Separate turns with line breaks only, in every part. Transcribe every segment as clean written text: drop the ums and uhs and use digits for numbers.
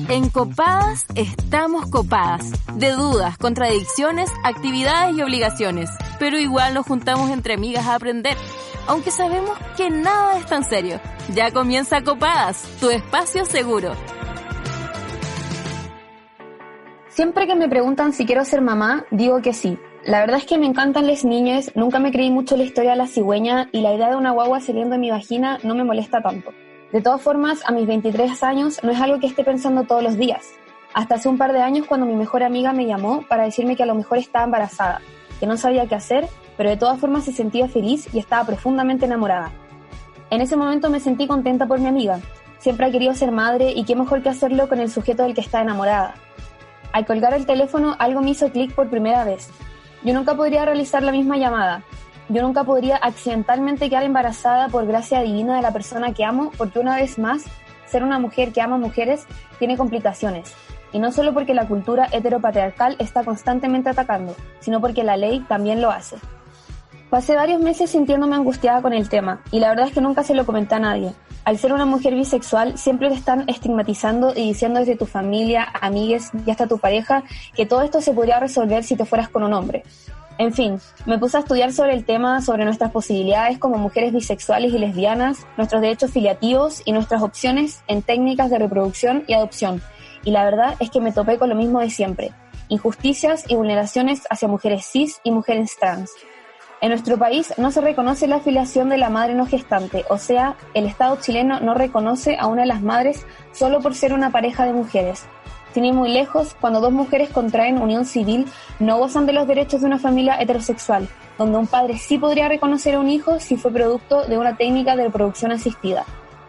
En Copadas estamos copadas, de dudas, contradicciones, actividades y obligaciones, pero igual nos juntamos entre amigas a aprender, aunque sabemos que nada es tan serio. Ya comienza Copadas, tu espacio seguro.
Siempre que me preguntan si quiero ser mamá, digo que sí. La verdad es que me encantan las niñas, nunca me creí mucho la historia de la cigüeña y la idea de una guagua saliendo de mi vagina no me molesta tanto. De todas formas, a mis 23 años no es algo que esté pensando todos los días. Hasta hace un par de años cuando mi mejor amiga me llamó para decirme que a lo mejor estaba embarazada, que no sabía qué hacer, pero de todas formas se sentía feliz y estaba profundamente enamorada. En ese momento me sentí contenta por mi amiga. Siempre ha querido ser madre y qué mejor que hacerlo con el sujeto del que está enamorada. Al colgar el teléfono algo me hizo clic por primera vez. Yo nunca podría realizar la misma llamada. Yo nunca podría accidentalmente quedar embarazada por gracia divina de la persona que amo, porque una vez más, ser una mujer que ama mujeres tiene complicaciones. Y no solo porque la cultura heteropatriarcal está constantemente atacando, sino porque la ley también lo hace. Pasé varios meses sintiéndome angustiada con el tema, y la verdad es que nunca se lo comenté a nadie. Al ser una mujer bisexual, siempre te están estigmatizando y diciendo desde tu familia, amigues y hasta tu pareja que todo esto se podría resolver si te fueras con un hombre. En fin, me puse a estudiar sobre el tema, sobre nuestras posibilidades como mujeres bisexuales y lesbianas, nuestros derechos filiativos y nuestras opciones en técnicas de reproducción y adopción. Y la verdad es que me topé con lo mismo de siempre: injusticias y vulneraciones hacia mujeres cis y mujeres trans. En nuestro país no se reconoce la filiación de la madre no gestante, o sea, el Estado chileno no reconoce a una de las madres solo por ser una pareja de mujeres. Sin ir muy lejos, cuando dos mujeres contraen unión civil, no gozan de los derechos de una familia heterosexual, donde un padre sí podría reconocer a un hijo si fue producto de una técnica de reproducción asistida.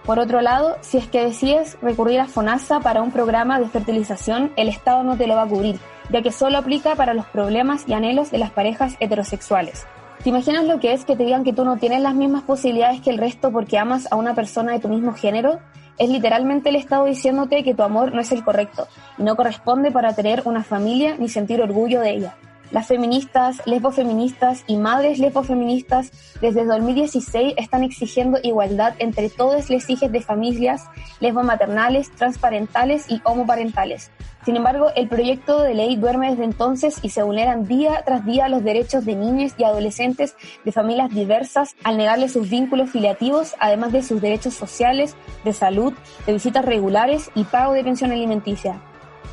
Por otro lado, si es que decides recurrir a FONASA para un programa de fertilización, el Estado no te lo va a cubrir, ya que solo aplica para los problemas y anhelos de las parejas heterosexuales. ¿Te imaginas lo que es que te digan que tú no tienes las mismas posibilidades que el resto porque amas a una persona de tu mismo género? Es literalmente el Estado diciéndote que tu amor no es el correcto y no corresponde para tener una familia ni sentir orgullo de ella. Las feministas, lesbofeministas y madres lesbofeministas desde 2016 están exigiendo igualdad entre todos los hijos de familias lesbomaternales, transparentales y homoparentales. Sin embargo, el proyecto de ley duerme desde entonces y se vulneran día tras día los derechos de niñas y adolescentes de familias diversas al negarles sus vínculos filiativos, además de sus derechos sociales, de salud, de visitas regulares y pago de pensión alimenticia.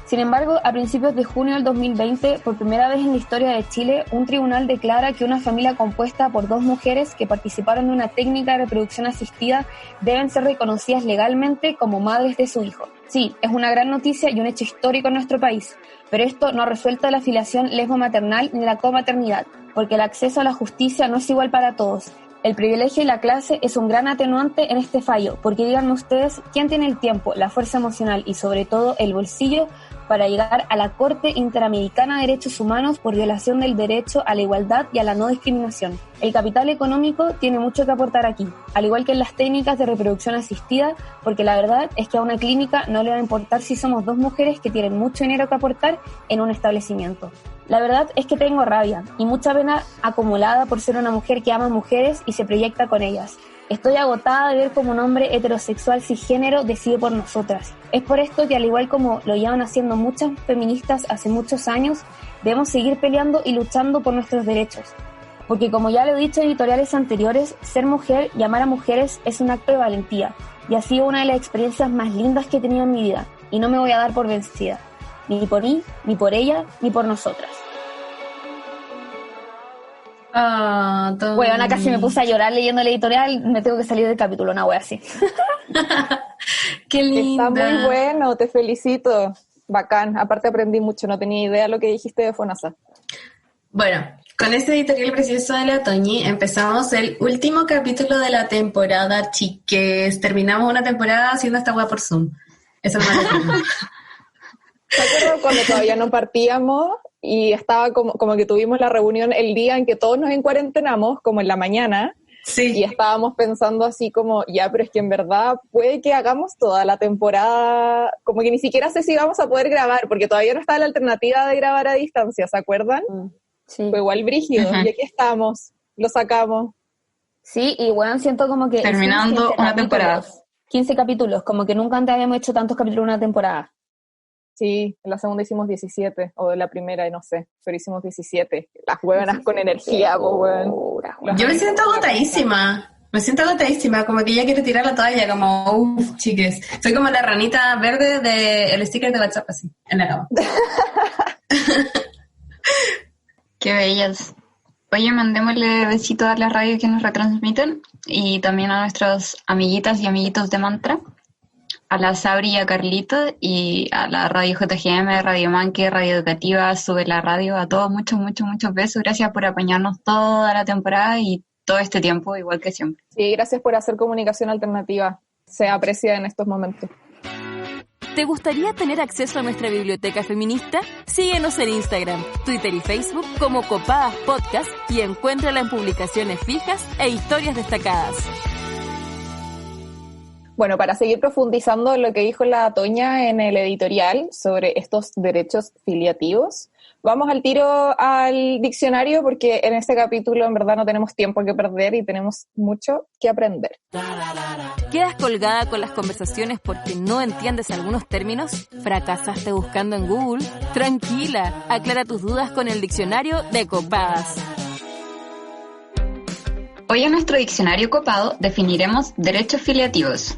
Sin embargo, a principios de junio del 2020, por primera vez en la historia de Chile, un tribunal declara que una familia compuesta por dos mujeres que participaron en una técnica de reproducción asistida deben ser reconocidas legalmente como madres de su hijo. Sí, es una gran noticia y un hecho histórico en nuestro país, pero esto no ha resuelto la filiación lesbomaternal ni la comaternidad, porque el acceso a la justicia no es igual para todos. El privilegio y la clase es un gran atenuante en este fallo, porque díganme ustedes, ¿quién tiene el tiempo, la fuerza emocional y sobre todo el bolsillo para llegar a la Corte Interamericana de Derechos Humanos por violación del derecho a la igualdad y a la no discriminación? El capital económico tiene mucho que aportar aquí, al igual que en las técnicas de reproducción asistida, porque la verdad es que a una clínica no le va a importar si somos dos mujeres que tienen mucho dinero que aportar en un establecimiento. La verdad es que tengo rabia y mucha pena acumulada por ser una mujer que ama mujeres y se proyecta con ellas. Estoy agotada de ver cómo un hombre heterosexual cisgénero decide por nosotras. Es por esto que, al igual como lo llevan haciendo muchas feministas hace muchos años, debemos seguir peleando y luchando por nuestros derechos. Porque, como ya lo he dicho en editoriales anteriores, ser mujer y amar a mujeres es un acto de valentía y ha sido una de las experiencias más lindas que he tenido en mi vida y no me voy a dar por vencida. Ni por mí, ni por ella, ni por nosotras. Bueno, casi me puse a llorar leyendo el editorial, me tengo que salir del capítulo, una wea así.
Qué linda.
Está muy bueno, te felicito. Bacán, aparte aprendí mucho, no tenía idea lo que dijiste de FONASA.
Bueno, con este editorial precioso de la Toñi empezamos el último capítulo de la temporada, chiques. Terminamos una temporada haciendo esta wea por Zoom. Eso es más lindo.
¿Te acuerdas cuando todavía no partíamos y estaba como que tuvimos la reunión el día en que todos nos encuarentenamos, como en la mañana?
Sí.
Y estábamos pensando así como, ya, pero es que en verdad puede que hagamos toda la temporada, como que ni siquiera sé si vamos a poder grabar, porque todavía no está la alternativa de grabar a distancia, ¿se acuerdan?
Sí.
Fue igual brígido, y aquí estamos, lo sacamos.
Sí, y bueno, siento como que...
Terminando una temporada.
15 capítulos, como que nunca antes habíamos hecho tantos capítulos en una temporada.
Sí, en la segunda hicimos 17, o en la primera, no sé, pero hicimos 17. Las huevonas con energía, po, weón.
Yo me siento agotadísima. Me siento agotadísima, como que ya quiero tirar la toalla, como, uff, chiques. Soy como la ranita verde del sticker de WhatsApp, así, en la cama.
Qué bellas. Oye, mandémosle besitos a las radios que nos retransmiten y también a nuestras amiguitas y amiguitos de Mantra, a la Sabri y a Carlito y a la Radio JGM, Radio Manque, Radio Educativa, Sube la Radio, a todos muchos besos. Gracias por apañarnos toda la temporada y todo este tiempo, igual que siempre.
Sí, gracias por hacer comunicación alternativa. Se aprecia en estos momentos.
¿Te gustaría tener acceso a nuestra biblioteca feminista? Síguenos en Instagram, Twitter y Facebook como Copadas Podcast y encuéntrala en publicaciones fijas e historias destacadas.
Bueno, para seguir profundizando en lo que dijo la Toña en el editorial sobre estos derechos filiativos, vamos al tiro al diccionario porque en este capítulo en verdad no tenemos tiempo que perder y tenemos mucho que aprender.
¿Quedas colgada con las conversaciones porque no entiendes algunos términos? ¿Fracasaste buscando en Google? Tranquila, aclara tus dudas con el diccionario de Copadas.
Hoy en nuestro diccionario copado definiremos derechos filiativos.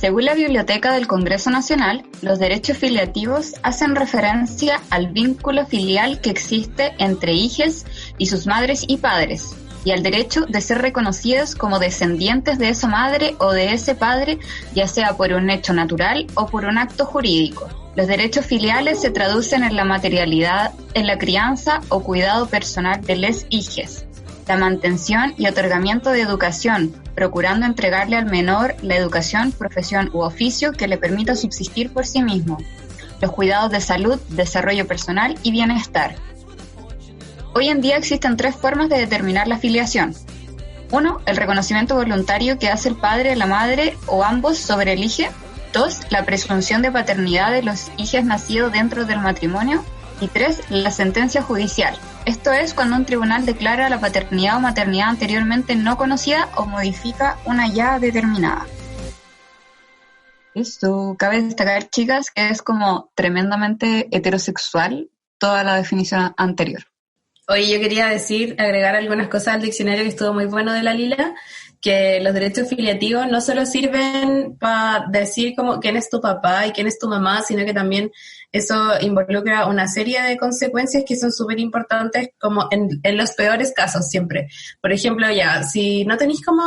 Según la Biblioteca del Congreso Nacional, los derechos filiativos hacen referencia al vínculo filial que existe entre hijes y sus madres y padres, y al derecho de ser reconocidos como descendientes de esa madre o de ese padre, ya sea por un hecho natural o por un acto jurídico. Los derechos filiales se traducen en la materialidad, en la crianza o cuidado personal de les hijes, la mantención y otorgamiento de educación, procurando entregarle al menor la educación, profesión u oficio que le permita subsistir por sí mismo, los cuidados de salud, desarrollo personal y bienestar. Hoy en día existen 3 formas de determinar la filiación. 1. El reconocimiento voluntario que hace el padre, la madre o ambos sobre el hijo. 2. La presunción de paternidad de los hijos nacidos dentro del matrimonio. Y 3. La sentencia judicial. Esto es cuando un tribunal declara la paternidad o maternidad anteriormente no conocida o modifica una ya determinada. Esto cabe destacar, chicas, que es como tremendamente heterosexual toda la definición anterior.
Oye, yo quería agregar algunas cosas al diccionario que estuvo muy bueno de la Lila, que los derechos filiativos no solo sirven para decir como quién es tu papá y quién es tu mamá, sino que también eso involucra una serie de consecuencias que son súper importantes como en los peores casos siempre. Por ejemplo, ya, si no tenés como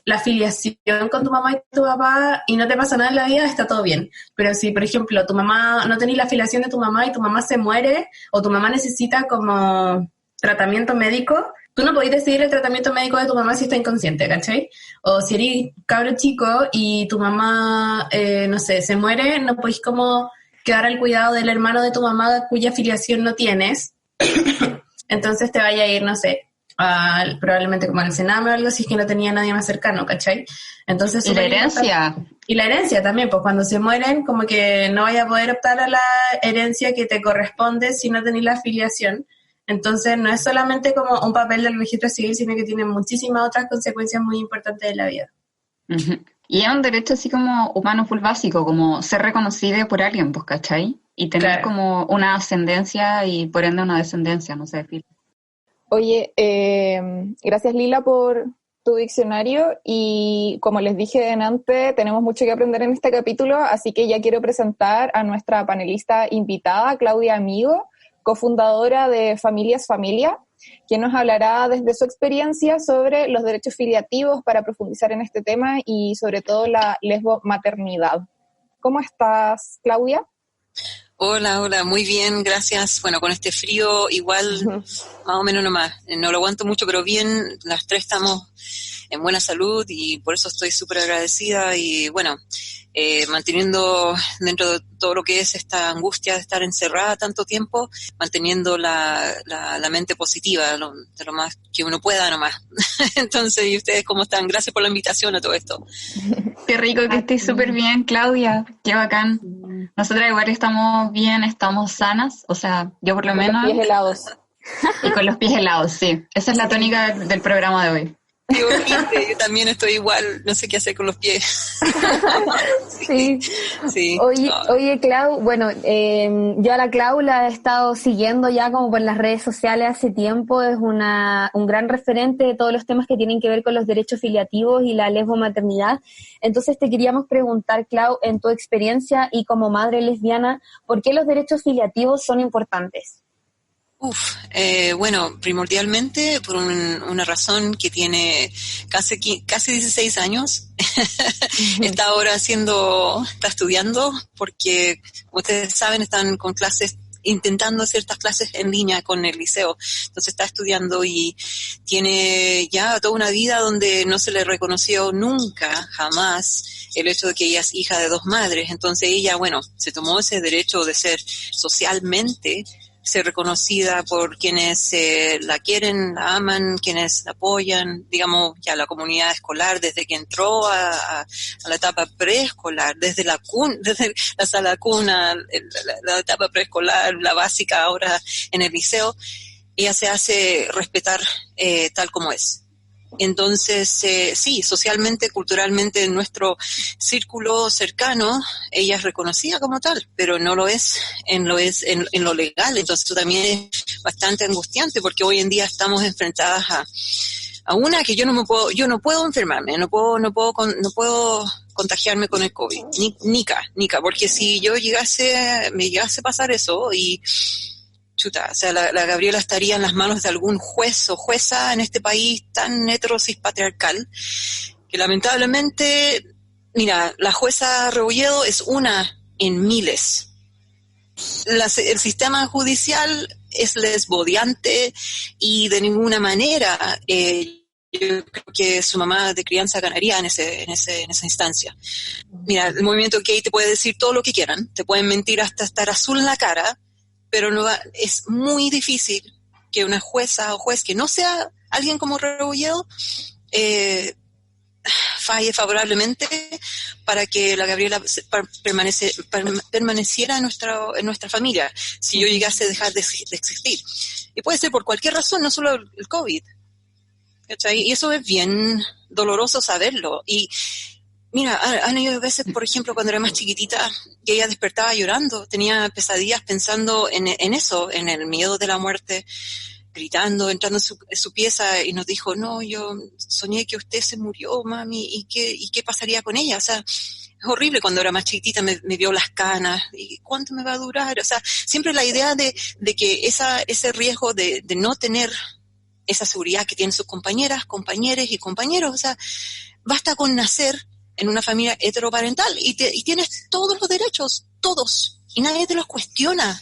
la filiación con tu mamá y tu papá y no te pasa nada en la vida, está todo bien. Pero si, por ejemplo, tu mamá, no tenés la filiación de tu mamá y tu mamá se muere o tu mamá necesita como tratamiento médico, tú no podés decidir el tratamiento médico de tu mamá si está inconsciente, ¿cachai? O si eres cabro chico y tu mamá, no sé, se muere, no podés como quedar al cuidado del hermano de tu mamá cuya filiación no tienes. Entonces te vaya a ir, no sé, probablemente como al Sename o algo, si es que no tenía nadie más cercano, ¿cachai? Entonces,
y la herencia.
Y la herencia también, pues cuando se mueren, como que no vaya a poder optar a la herencia que te corresponde si no tenés la filiación. Entonces no es solamente como un papel del registro civil, sino que tiene muchísimas otras consecuencias muy importantes de la vida.
Uh-huh. Y es un derecho así como humano full básico, como ser reconocido por alguien, pues, ¿cachai? Y tener como una ascendencia y por ende una descendencia, no sé, Phil.
Oye, gracias Lila por tu diccionario y como les dije antes, tenemos mucho que aprender en este capítulo, así que ya quiero presentar a nuestra panelista invitada, Claudia Amigo, cofundadora de Familias Familia, quien nos hablará desde su experiencia sobre los derechos filiativos para profundizar en este tema y sobre todo la lesbomaternidad. ¿Cómo estás, Claudia?
Hola, muy bien, gracias. Bueno, con este frío igual, más o menos nomás, no lo aguanto mucho, pero bien, las 3 estamos en buena salud y por eso estoy súper agradecida y bueno, manteniendo dentro de todo lo que es esta angustia de estar encerrada tanto tiempo, manteniendo la mente positiva, de lo más que uno pueda nomás. Entonces, ¿y ustedes cómo están? Gracias por la invitación a todo esto.
Qué rico que estés súper bien, Claudia, qué bacán. Nosotras igual estamos bien, estamos sanas, o sea, yo por lo menos...
Con los pies helados.
Y con los pies helados, sí. Esa es la tónica del programa de hoy.
Qué horrible, yo también estoy igual, no sé qué hacer con los pies.
Sí.
Sí.
Oye, Clau, bueno, yo a la Clau la he estado siguiendo ya como por las redes sociales hace tiempo, es un gran referente de todos los temas que tienen que ver con los derechos filiativos y la lesbomaternidad. Entonces te queríamos preguntar, Clau, en tu experiencia y como madre lesbiana, ¿por qué los derechos filiativos son importantes?
Bueno, primordialmente por una razón que tiene casi 16 años. Está ahora está estudiando porque, como ustedes saben, están con clases, intentando hacer estas clases en línea con el liceo. Entonces está estudiando y tiene ya toda una vida donde no se le reconoció nunca, jamás, el hecho de que ella es hija de 2 madres. Entonces ella, bueno, se tomó ese derecho de ser socialmente ser reconocida por quienes la quieren, la aman, quienes la apoyan, digamos, ya la comunidad escolar, desde que entró a la etapa preescolar, desde la sala cuna, la etapa preescolar, la básica, ahora en el liceo, ella se hace respetar tal como es. Entonces, sí, socialmente, culturalmente, en nuestro círculo cercano, ella es reconocida como tal, pero no lo es en lo legal. Entonces, eso también es bastante angustiante, porque hoy en día estamos enfrentadas a una que yo no puedo enfermarme, no puedo contagiarme con el COVID, nica, porque si me llegase a pasar eso y chuta, o sea, la Gabriela estaría en las manos de algún juez o jueza en este país tan heterosis patriarcal, que lamentablemente, mira, la jueza Rebolledo es una en miles. El sistema judicial es lesbodiante y de ninguna manera yo creo que su mamá de crianza ganaría en esa instancia. Mira, el movimiento gay te puede decir todo lo que quieran, te pueden mentir hasta estar azul en la cara, pero es muy difícil que una jueza o juez que no sea alguien como Rebolledo falle favorablemente para que la Gabriela permaneciera en nuestra familia, si yo llegase a dejar de existir. Y puede ser por cualquier razón, no solo el COVID. ¿Cachai? Y eso es bien doloroso saberlo. Y mira, han habido veces, por ejemplo, cuando era más chiquitita, que ella despertaba llorando, tenía pesadillas pensando en eso, en el miedo de la muerte, gritando, entrando en su pieza, y nos dijo, no, yo soñé que usted se murió, mami, ¿y qué pasaría con ella? O sea, es horrible. Cuando era más chiquitita me vio las canas, ¿y cuánto me va a durar? O sea, siempre la idea de que ese riesgo de no tener esa seguridad que tienen sus compañeras, compañeros y compañeros, o sea, basta con nacer en una familia heteroparental y tienes todos los derechos, todos, y nadie te los cuestiona.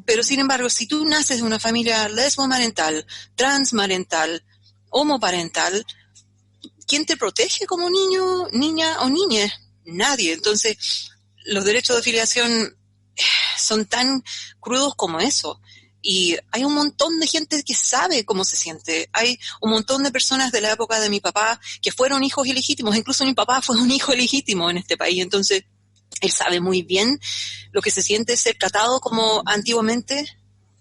Pero sin embargo, si tú naces en una familia lesboparental, transparental, homoparental, ¿quién te protege como niño, niña o niña? Nadie. Entonces, los derechos de filiación son tan crudos como eso. Y hay un montón de gente que sabe cómo se siente. Hay un montón de personas de la época de mi papá que fueron hijos ilegítimos. Incluso mi papá fue un hijo ilegítimo en este país. Entonces, él sabe muy bien lo que se siente ser tratado como antiguamente,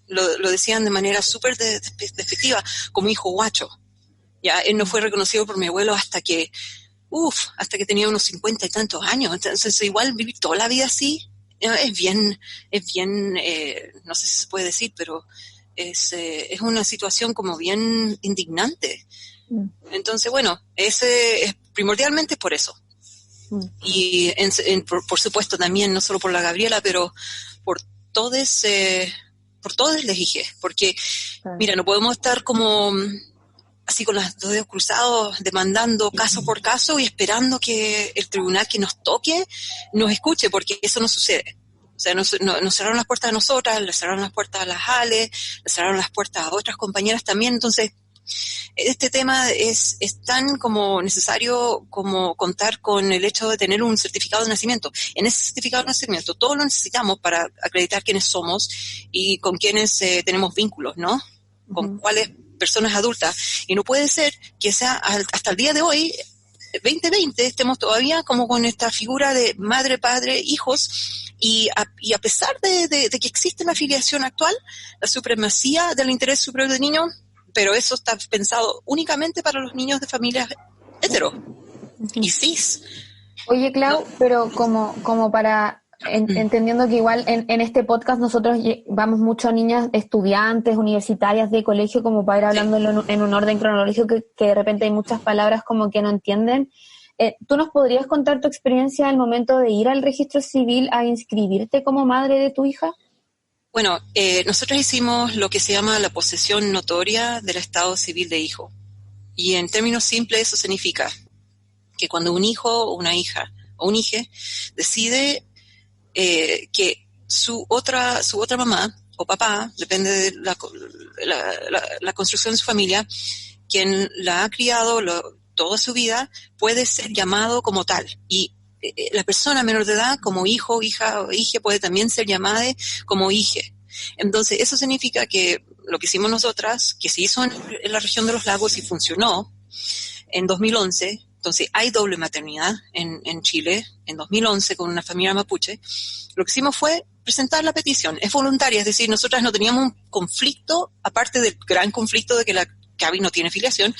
lo decían de manera súper despectiva, como hijo guacho. Ya, él no fue reconocido por mi abuelo hasta que tenía unos 50 y tantos años. Entonces, igual vivir toda la vida así, es bien, no sé si se puede decir, pero es una situación como bien indignante. Entonces, bueno, primordialmente es por eso. Y por supuesto también, no solo por la Gabriela, pero por todos les dije, porque, mira, no podemos estar como así con los dedos cruzados, demandando caso por caso y esperando que el tribunal que nos toque nos escuche, porque eso no sucede. O sea, nos cerraron las puertas a nosotras, le cerraron las puertas a las Ale, le cerraron las puertas a otras compañeras también. Entonces, este tema es tan como necesario como contar con el hecho de tener un certificado de nacimiento. En ese certificado de nacimiento todo lo necesitamos para acreditar quiénes somos y con quiénes tenemos vínculos, ¿no? Con cuáles personas adultas. Y no puede ser que sea hasta el día de hoy, 2020, estemos todavía como con esta figura de madre, padre, hijos, y a pesar de que existe la afiliación actual, la supremacía del interés superior del niño pero eso está pensado únicamente para los niños de familias hetero y cis.
Oye, Clau, pero como para... entendiendo que igual en este podcast nosotros vamos mucho a niñas estudiantes, universitarias de colegio, como para ir hablando en un orden cronológico que de repente hay muchas palabras como que no entienden. ¿Tú nos podrías contar tu experiencia al momento de ir al registro civil a inscribirte como madre de tu hija?
Bueno, nosotros hicimos lo que se llama la posesión notoria del estado civil de hijo. Y en términos simples eso significa que cuando un hijo o una hija o un hije decide que su otra mamá o papá, depende de la construcción de su familia, quien la ha criado toda su vida, puede ser llamado como tal. Y la persona menor de edad, como hijo, hija o hija, puede también ser llamada como hije. Entonces, eso significa que lo que hicimos nosotras, que se hizo en la región de los lagos y funcionó en 2011, entonces hay doble maternidad en Chile, en 2011 con una familia mapuche. Lo que hicimos fue presentar la petición. Es voluntaria, es decir, nosotras no teníamos un conflicto, aparte del gran conflicto de que la Gaby no tiene filiación,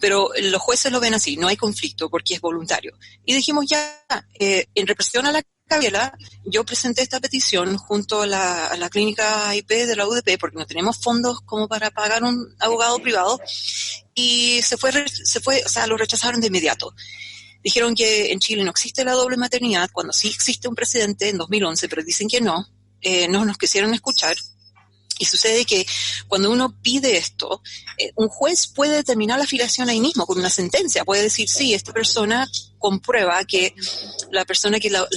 pero los jueces lo ven así, no hay conflicto porque es voluntario. Y dijimos ya, en represión a la Gabriela, yo presenté esta petición junto a la clínica IP de la UDP porque no tenemos fondos como para pagar un abogado privado y se fue, o sea, lo rechazaron de inmediato. Dijeron que en Chile no existe la doble maternidad, cuando sí existe un precedente en 2011, pero dicen que no nos quisieron escuchar. Y sucede que cuando uno pide esto, un juez puede determinar la filiación ahí mismo con una sentencia. Puede decir, sí, esta persona comprueba que la persona que la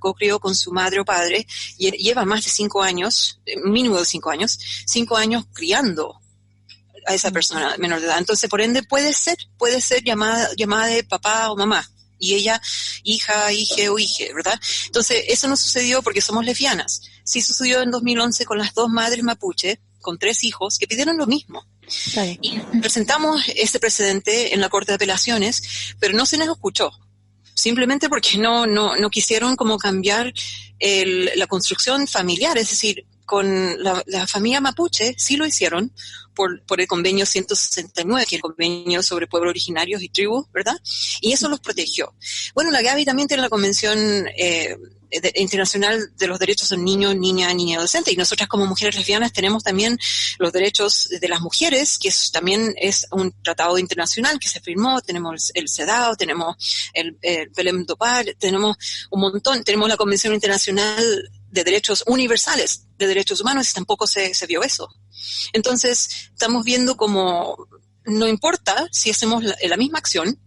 co-crió con su madre o padre, lleva más de 5 años, mínimo de 5 años criando a esa persona menor de edad. Entonces, por ende, puede ser llamada de papá o mamá. Y ella, hija, hije o hije, ¿verdad? Entonces, eso no sucedió porque somos lesbianas. Sí sucedió en 2011 con las 2 madres mapuche, con 3 hijos, que pidieron lo mismo. Sí. Y presentamos ese precedente en la Corte de Apelaciones, pero no se nos escuchó. Simplemente porque no quisieron como cambiar la construcción familiar. Es decir, con la familia mapuche sí lo hicieron por el convenio 169, que es el convenio sobre pueblos originarios y tribus, ¿verdad? Y eso los protegió. Bueno, la Gaby también tiene la Convención Internacional de los Derechos del Niño, Niña y Adolescente, y nosotras como mujeres lesbianas tenemos también los derechos de las mujeres, que también es un tratado internacional que se firmó. Tenemos el CEDAW, tenemos el Belém do Pará, tenemos un montón, tenemos la Convención Internacional de Derechos Universales de Derechos Humanos, y tampoco se vio eso. Entonces, estamos viendo como no importa si hacemos la misma acción,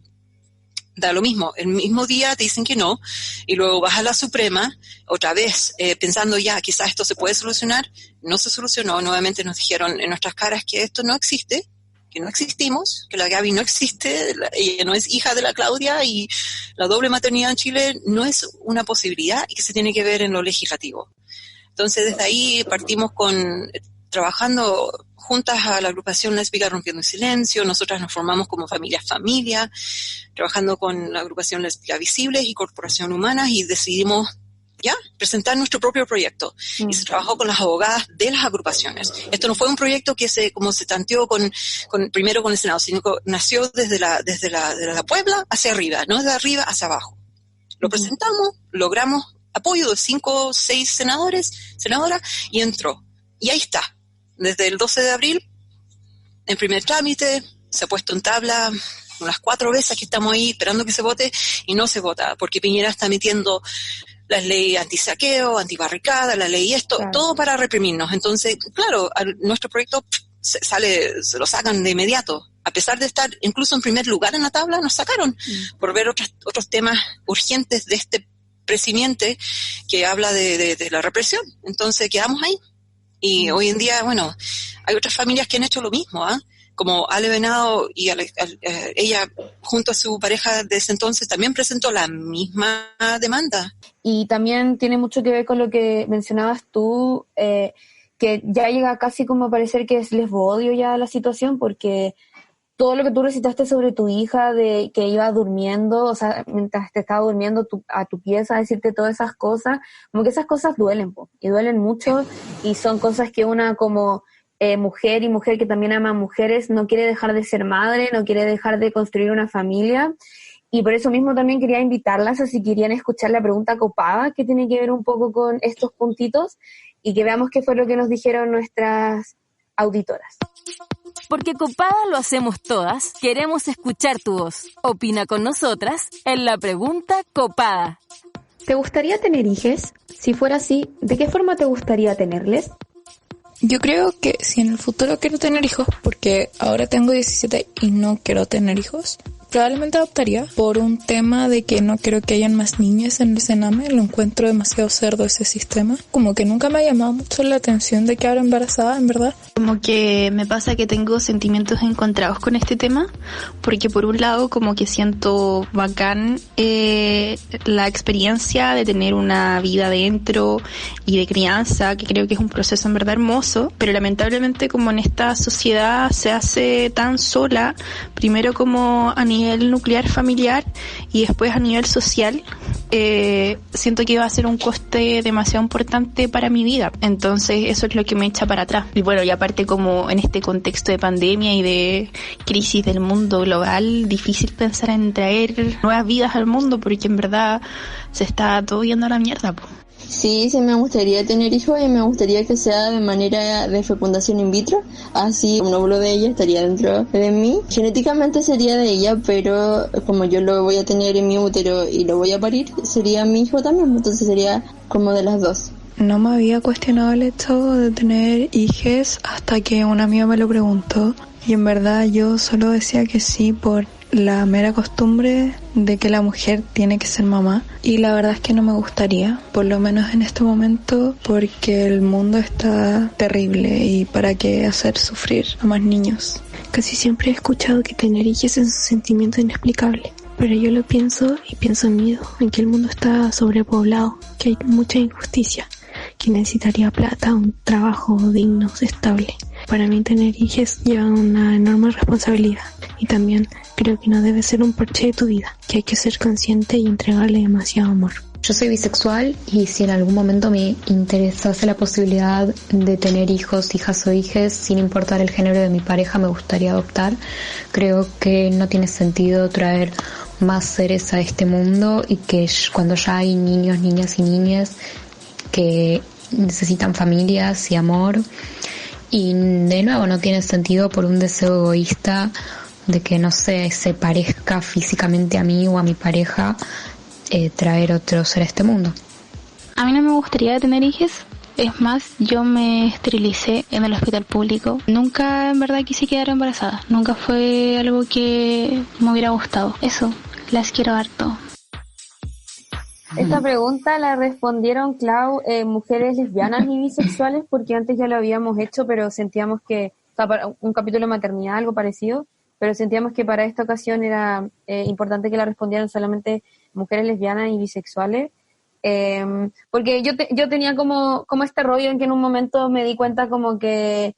da lo mismo, el mismo día te dicen que no, y luego vas a la Suprema, otra vez, pensando ya, quizás esto se puede solucionar, no se solucionó, nuevamente nos dijeron en nuestras caras que esto no existe, que no existimos, que la Gaby no existe, ella no es hija de la Claudia, y la doble maternidad en Chile no es una posibilidad y que se tiene que ver en lo legislativo. Entonces, desde ahí partimos trabajando juntas a la agrupación lésbica Rompiendo el Silencio. Nosotras nos formamos como familia, trabajando con la agrupación Lésbica Visibles y Corporación Humana, y decidimos presentar nuestro propio proyecto. Y se trabajó con las abogadas de las agrupaciones. Esto no fue un proyecto que se tanteó primero con el Senado, sino que nació desde la Puebla hacia arriba, no de arriba hacia abajo. Lo presentamos, logramos apoyo de 5 o 6 senadoras, y entró. Y ahí está. Desde el 12 de abril, en primer trámite, se ha puesto en tabla unas 4 veces que estamos ahí esperando que se vote, y no se vota, porque Piñera está metiendo las leyes antisaqueo, antibarricada, la ley esto, claro, todo para reprimirnos. Entonces, claro, nuestro proyecto se lo sacan de inmediato. A pesar de estar incluso en primer lugar en la tabla, nos sacaron por ver otros temas urgentes de este presidente que habla de la represión. Entonces, quedamos ahí. Y hoy en día, bueno, hay otras familias que han hecho lo mismo, como Ale Venado, y ella junto a su pareja de ese entonces también presentó la misma demanda.
Y también tiene mucho que ver con lo que mencionabas tú, que ya llega casi como a parecer que es lesbo-odio ya la situación, porque todo lo que tú recitaste sobre tu hija, de que iba durmiendo, o sea, mientras te estaba durmiendo a tu pieza, a decirte todas esas cosas, como que esas cosas duelen, y duelen mucho, y son cosas que una como mujer y mujer que también ama a mujeres, no quiere dejar de ser madre, no quiere dejar de construir una familia. Y por eso mismo también quería invitarlas a si querían escuchar la pregunta copada, que tiene que ver un poco con estos puntitos, y que veamos qué fue lo que nos dijeron nuestras auditoras.
Porque copada lo hacemos todas, queremos escuchar tu voz. Opina con nosotras en la pregunta copada.
¿Te gustaría tener hijos? Si fuera así, ¿de qué forma te gustaría tenerles?
Yo creo que si en el futuro quiero tener hijos, porque ahora tengo 17 y no quiero tener hijos, probablemente adoptaría por un tema de que no quiero que hayan más niñas en el Sename. Lo encuentro demasiado cerdo ese sistema. Como que nunca me ha llamado mucho la atención de quedar embarazada, en verdad.
Como que me pasa que tengo sentimientos encontrados con este tema, porque por un lado como que siento bacán la experiencia de tener una vida dentro y de crianza, que creo que es un proceso en verdad hermoso, pero lamentablemente como en esta sociedad se hace tan sola, primero como a nivel nuclear familiar y después a nivel social, siento que va a ser un coste demasiado importante para mi vida. Entonces eso es lo que me echa para atrás. Y bueno, y aparte como en este contexto de pandemia y de crisis del mundo global, difícil pensar en traer nuevas vidas al mundo, porque en verdad se está todo yendo a la mierda, po.
Sí, me gustaría tener hijos y me gustaría que sea de manera de fecundación in vitro, así un óvulo de ella estaría dentro de mí. Genéticamente sería de ella, pero como yo lo voy a tener en mi útero y lo voy a parir, sería mi hijo también, entonces sería como de las dos.
No me había cuestionado el hecho de tener hijos hasta que un amigo me lo preguntó, y en verdad yo solo decía que sí por la mera costumbre de que la mujer tiene que ser mamá, y la verdad es que no me gustaría, por lo menos en este momento, porque el mundo está terrible y para qué hacer sufrir a más niños.
Casi siempre he escuchado que tener hijos es un sentimiento inexplicable, pero yo lo pienso y pienso en miedo, en que el mundo está sobrepoblado, que hay mucha injusticia, que necesitaría plata, un trabajo digno, estable. Para mí tener hijos lleva una enorme responsabilidad, y también creo que no debe ser un parche de tu vida, que hay que ser consciente y entregarle demasiado amor.
Yo soy bisexual y si en algún momento me interesase la posibilidad de tener hijos, hijas o hijes, sin importar el género de mi pareja, me gustaría adoptar. Creo que no tiene sentido traer más seres a este mundo y que cuando ya hay niños, niñas y niñas que necesitan familias y amor. Y de nuevo no tiene sentido por un deseo egoísta de que, no sé, se parezca físicamente a mí o a mi pareja, traer otro ser a este mundo.
A mí no me gustaría tener hijos. Es más, yo me esterilicé en el hospital público. Nunca en verdad quise quedar embarazada. Nunca fue algo que me hubiera gustado. Eso, las quiero harto.
Esta pregunta la respondieron, Clau, mujeres lesbianas y bisexuales, porque antes ya lo habíamos hecho, pero sentíamos que, o sea, para un capítulo de maternidad, algo parecido, pero sentíamos que para esta ocasión era importante que la respondieran solamente mujeres lesbianas y bisexuales, porque yo tenía como este rollo en que en un momento me di cuenta como que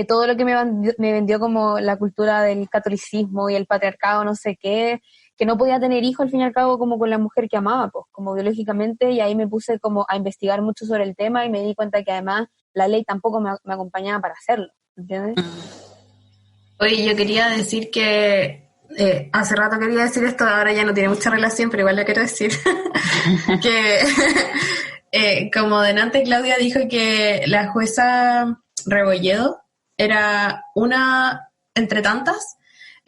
todo lo que me vendió como la cultura del catolicismo y el patriarcado, no sé qué, que no podía tener hijos al fin y al cabo como con la mujer que amaba, pues, como biológicamente, y ahí me puse como a investigar mucho sobre el tema y me di cuenta que además la ley tampoco me acompañaba para hacerlo, ¿entiendes?
Oye, yo quería decir que hace rato quería decir esto, ahora ya no tiene mucha relación, pero igual lo quiero decir, que como delante Claudia dijo que la jueza Rebolledo era una entre tantas,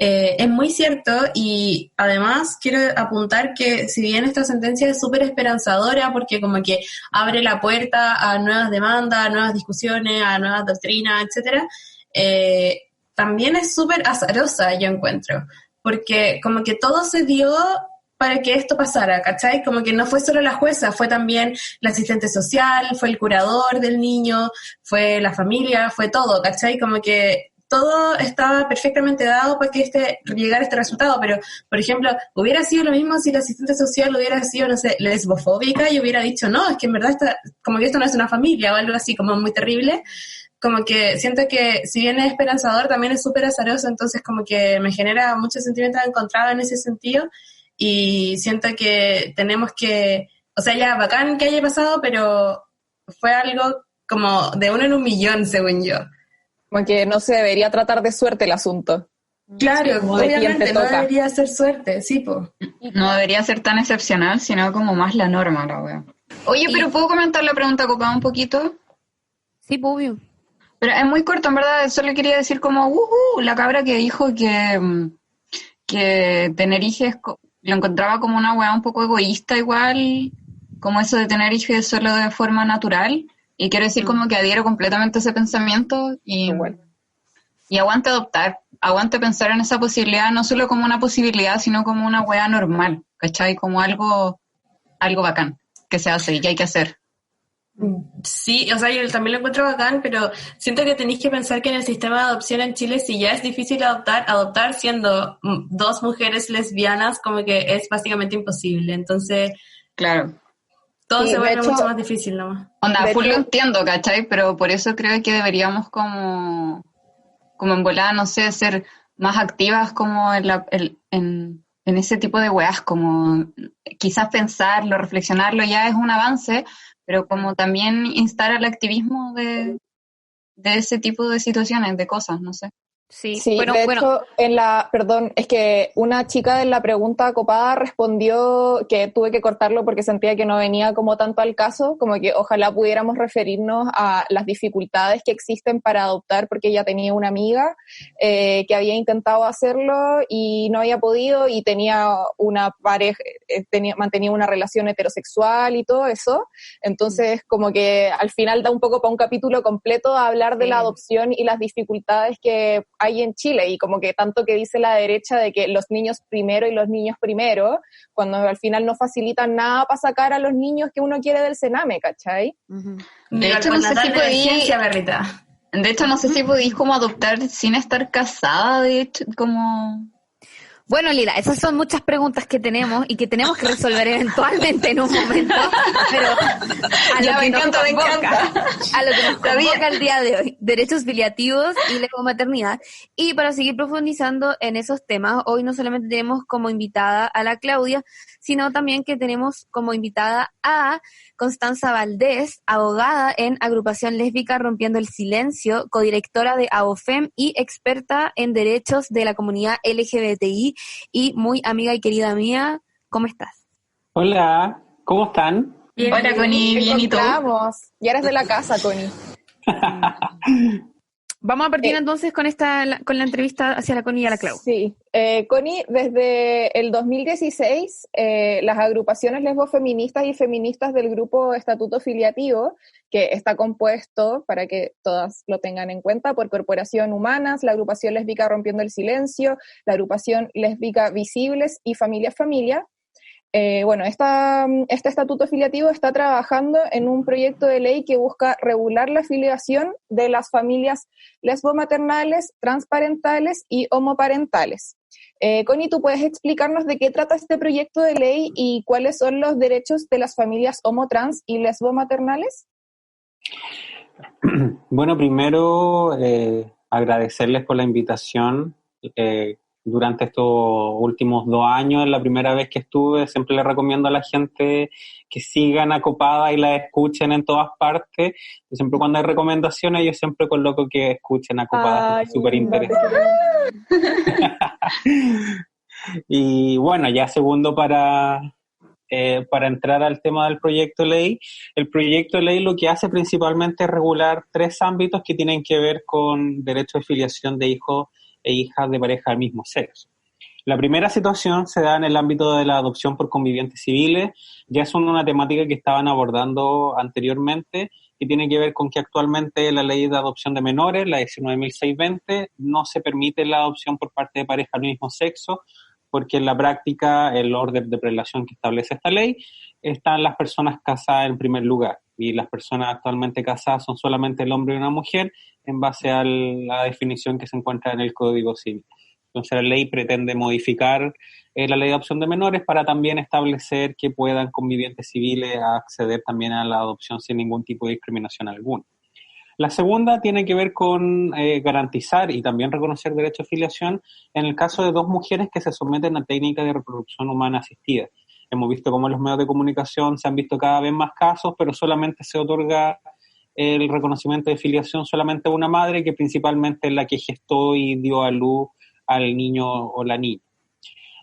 es muy cierto, y además quiero apuntar que si bien esta sentencia es súper esperanzadora porque como que abre la puerta a nuevas demandas, a nuevas discusiones, a nuevas doctrinas, etcétera, también es súper azarosa, yo encuentro, porque como que todo se dio para que esto pasara, ¿cachai? Como que no fue solo la jueza, fue también la asistente social, fue el curador del niño, fue la familia, fue todo, ¿cachai? Como que todo estaba perfectamente dado para que llegara este resultado, pero, por ejemplo, hubiera sido lo mismo si la asistente social hubiera sido, no sé, lesbofóbica y hubiera dicho, no, es que en verdad como que esto no es una familia o algo así como muy terrible. Como que siento que si bien es esperanzador, también es súper azaroso, entonces como que me genera muchos sentimientos encontrados en ese sentido, y siento que tenemos que, o sea, ya bacán que haya pasado, pero fue algo como de 1 en 1 millón, según yo.
Como que no se debería tratar de suerte el asunto.
Claro,
Como de quién te
obviamente no
toca.
debería ser suerte, sí, po.
No debería ser tan excepcional, sino como más la norma, la wea. Oye, pero ¿puedo comentar la pregunta copada un poquito?
Sí, obvio.
Pero es muy corto, en verdad, solo quería decir como, la cabra que dijo que tener hijos lo encontraba como una weá un poco egoísta igual, como eso de tener hijos solo de forma natural, y quiero decir como que adhiero completamente a ese pensamiento y aguante adoptar, aguante pensar en esa posibilidad, no solo como una posibilidad, sino como una weá normal, ¿cachai? Como algo bacán que se hace y que hay que hacer.
Sí, o sea, yo también lo encuentro bacán, pero siento que tenéis que pensar que en el sistema de adopción en Chile, si ya es difícil adoptar siendo dos mujeres lesbianas, como que es básicamente imposible. Entonces,
claro,
todo
Sí,
se
de
vuelve
hecho-
mucho más difícil nomás.
Onda,
De
full lo
hecho-
entiendo, ¿cachai? Pero por eso creo que deberíamos como en volada, no sé, ser más activas como en ese tipo de weas, como quizás pensarlo, reflexionarlo ya es un avance, pero como también instar al activismo de ese tipo de situaciones, de cosas, no sé.
Sí,
Sí,
bueno,
de hecho, perdón, es que una chica en la pregunta copada respondió que tuve que cortarlo porque sentía que no venía como tanto al caso, como que ojalá pudiéramos referirnos a las dificultades que existen para adoptar, porque ella tenía una amiga que había intentado hacerlo y no había podido y tenía una pareja, mantenía una relación heterosexual y todo eso, entonces como que al final da un poco para un capítulo completo a hablar de la adopción y las dificultades que hay en Chile, y como que tanto que dice la derecha de que los niños primero y los niños primero, cuando al final no facilitan nada para sacar a los niños que uno quiere del Sename, ¿cachai?
De hecho, no sé si podéis como adoptar sin estar casada, de hecho, como...
Bueno, Lila, esas son muchas preguntas que tenemos y que tenemos que resolver eventualmente en un momento, pero a lo que nos convoca el día de hoy, derechos filiativos y legomaternidad. Y para seguir profundizando en esos temas, hoy no solamente tenemos como invitada a la Claudia, sino también que tenemos como invitada a Constanza Valdés, abogada en Agrupación Lésbica Rompiendo el Silencio, codirectora de AOFEM y experta en derechos de la comunidad LGBTI y muy amiga y querida mía. ¿Cómo estás?
Hola, ¿cómo están?
Bien,
hola, Connie, bien, ¿y tú?
Ya eres de la casa, Connie.
Vamos a partir entonces con la entrevista hacia la Connie y a la Clau.
Sí, Connie, desde el 2016, las agrupaciones lesbofeministas y feministas del grupo Estatuto Filiativo, que está compuesto, para que todas lo tengan en cuenta, por Corporación Humanas, la agrupación lésbica Rompiendo el Silencio, la agrupación lésbica Visibles y Familia Familia. Este estatuto filiativo está trabajando en un proyecto de ley que busca regular la filiación de las familias lesbomaternales, transparentales y homoparentales. Connie, ¿tú puedes explicarnos de qué trata este proyecto de ley y cuáles son los derechos de las familias homotrans y lesbomaternales?
Bueno, primero agradecerles por la invitación. Durante estos últimos 2 años, la primera vez que estuve, siempre le recomiendo a la gente que sigan a Copada y la escuchen en todas partes. Siempre cuando hay recomendaciones, yo siempre coloco que escuchen a Copada, es súper interesante. Y bueno, ya segundo para entrar al tema del proyecto de ley. El proyecto de ley lo que hace principalmente es regular 3 ámbitos que tienen que ver con derechos de filiación de hijos e hijas de pareja del mismo sexo. La primera situación se da en el ámbito de la adopción por convivientes civiles. Ya es una temática que estaban abordando anteriormente, que tiene que ver con que actualmente la ley de adopción de menores, la 19.620, no se permite la adopción por parte de pareja del mismo sexo, porque en la práctica el orden de prelación que establece esta ley están las personas casadas en primer lugar, y las personas actualmente casadas son solamente el hombre y una mujer en base a la definición que se encuentra en el Código Civil. Entonces la ley pretende modificar la ley de adopción de menores para también establecer que puedan convivientes civiles acceder también a la adopción sin ningún tipo de discriminación alguna. La segunda tiene que ver con garantizar y también reconocer derecho de filiación en el caso de 2 mujeres que se someten a técnicas de reproducción humana asistida. Hemos visto cómo en los medios de comunicación se han visto cada vez más casos, pero solamente se otorga el reconocimiento de filiación solamente a una madre, que principalmente es la que gestó y dio a luz al niño o la niña.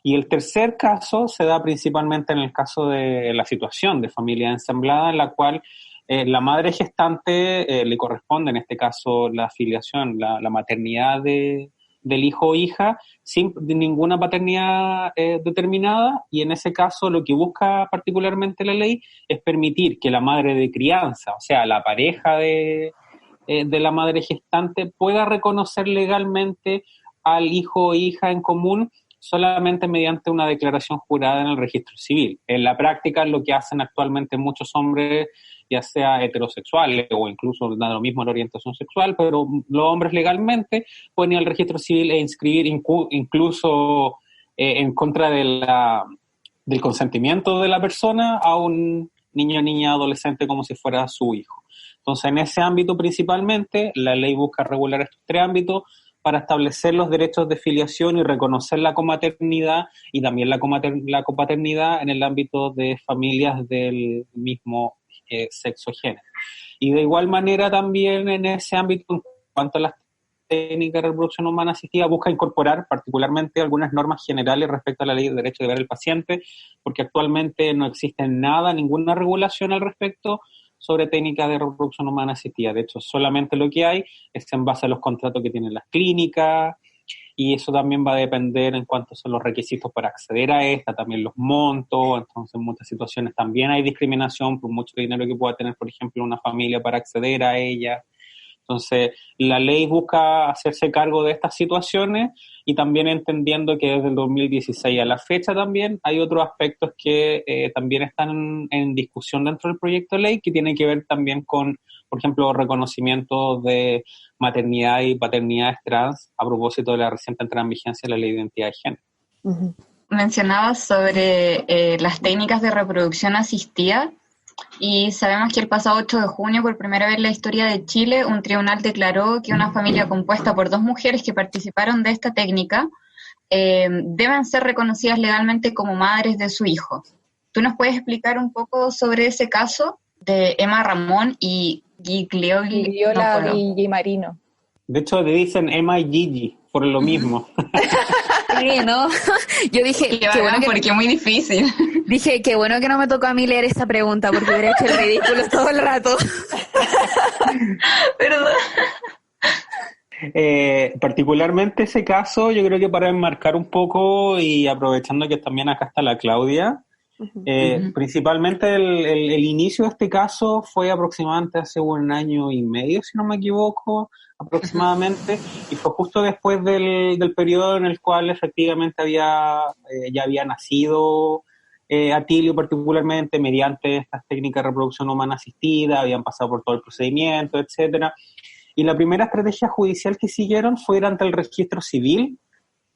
Y el tercer caso se da principalmente en el caso de la situación de familia ensamblada, en la cual la madre gestante le corresponde, en este caso, la filiación, la maternidad del hijo o hija, sin ninguna paternidad determinada, y en ese caso lo que busca particularmente la ley es permitir que la madre de crianza, o sea, la pareja de la madre gestante, pueda reconocer legalmente al hijo o hija en común solamente mediante una declaración jurada en el registro civil. En la práctica es lo que hacen actualmente muchos hombres, ya sea heterosexuales o incluso da lo mismo la orientación sexual, pero los hombres legalmente pueden ir al registro civil e inscribir incluso en contra del consentimiento de la persona a un niño, niña, adolescente como si fuera su hijo. Entonces, en ese ámbito principalmente, la ley busca regular estos tres ámbitos para establecer los derechos de filiación y reconocer la comaternidad y también la copaternidad en el ámbito de familias del mismo sexo género. Y de igual manera también en ese ámbito, en cuanto a las técnicas de reproducción humana asistida, busca incorporar particularmente algunas normas generales respecto a la ley de derecho de ver al paciente, porque actualmente no existe ninguna regulación al respecto sobre técnicas de reproducción humana asistida. De hecho, solamente lo que hay es en base a los contratos que tienen las clínicas, y eso también va a depender en cuántos son los requisitos para acceder a esta, también los montos. Entonces, en muchas situaciones también hay discriminación por mucho dinero que pueda tener, por ejemplo, una familia para acceder a ella. Entonces, la ley busca hacerse cargo de estas situaciones, y también entendiendo que desde el 2016 a la fecha también hay otros aspectos que también están en discusión dentro del proyecto de ley, que tienen que ver también con, por ejemplo, reconocimiento de maternidad y paternidades trans a propósito de la reciente entrada en vigencia de la ley de identidad de género.
Uh-huh. Mencionabas sobre las técnicas de reproducción asistida. Y sabemos que el pasado 8 de junio, por primera vez en la historia de Chile, un tribunal declaró que una familia compuesta por 2 mujeres que participaron de esta técnica deben ser reconocidas legalmente como madres de su hijo. ¿Tú nos puedes explicar un poco sobre ese caso de Emma Ramón y
Gigliola y Marino?
De hecho, le dicen Emma y Gigi, por lo mismo.
Sí, ¿no? Yo dije,
qué bueno porque es muy difícil.
Dije, qué bueno que no me tocó a mí leer esta pregunta, porque hubiera hecho el ridículo todo el rato.
Perdón.
Particularmente ese caso, yo creo que para enmarcar un poco, y aprovechando que también acá está la Claudia, principalmente el inicio de este caso fue aproximadamente hace 1 año y medio, si no me equivoco, aproximadamente, y fue justo después del periodo en el cual efectivamente ya había nacido Atilio, particularmente mediante estas técnicas de reproducción humana asistida, habían pasado por todo el procedimiento, etcétera. Y la primera estrategia judicial que siguieron fue ir ante el registro civil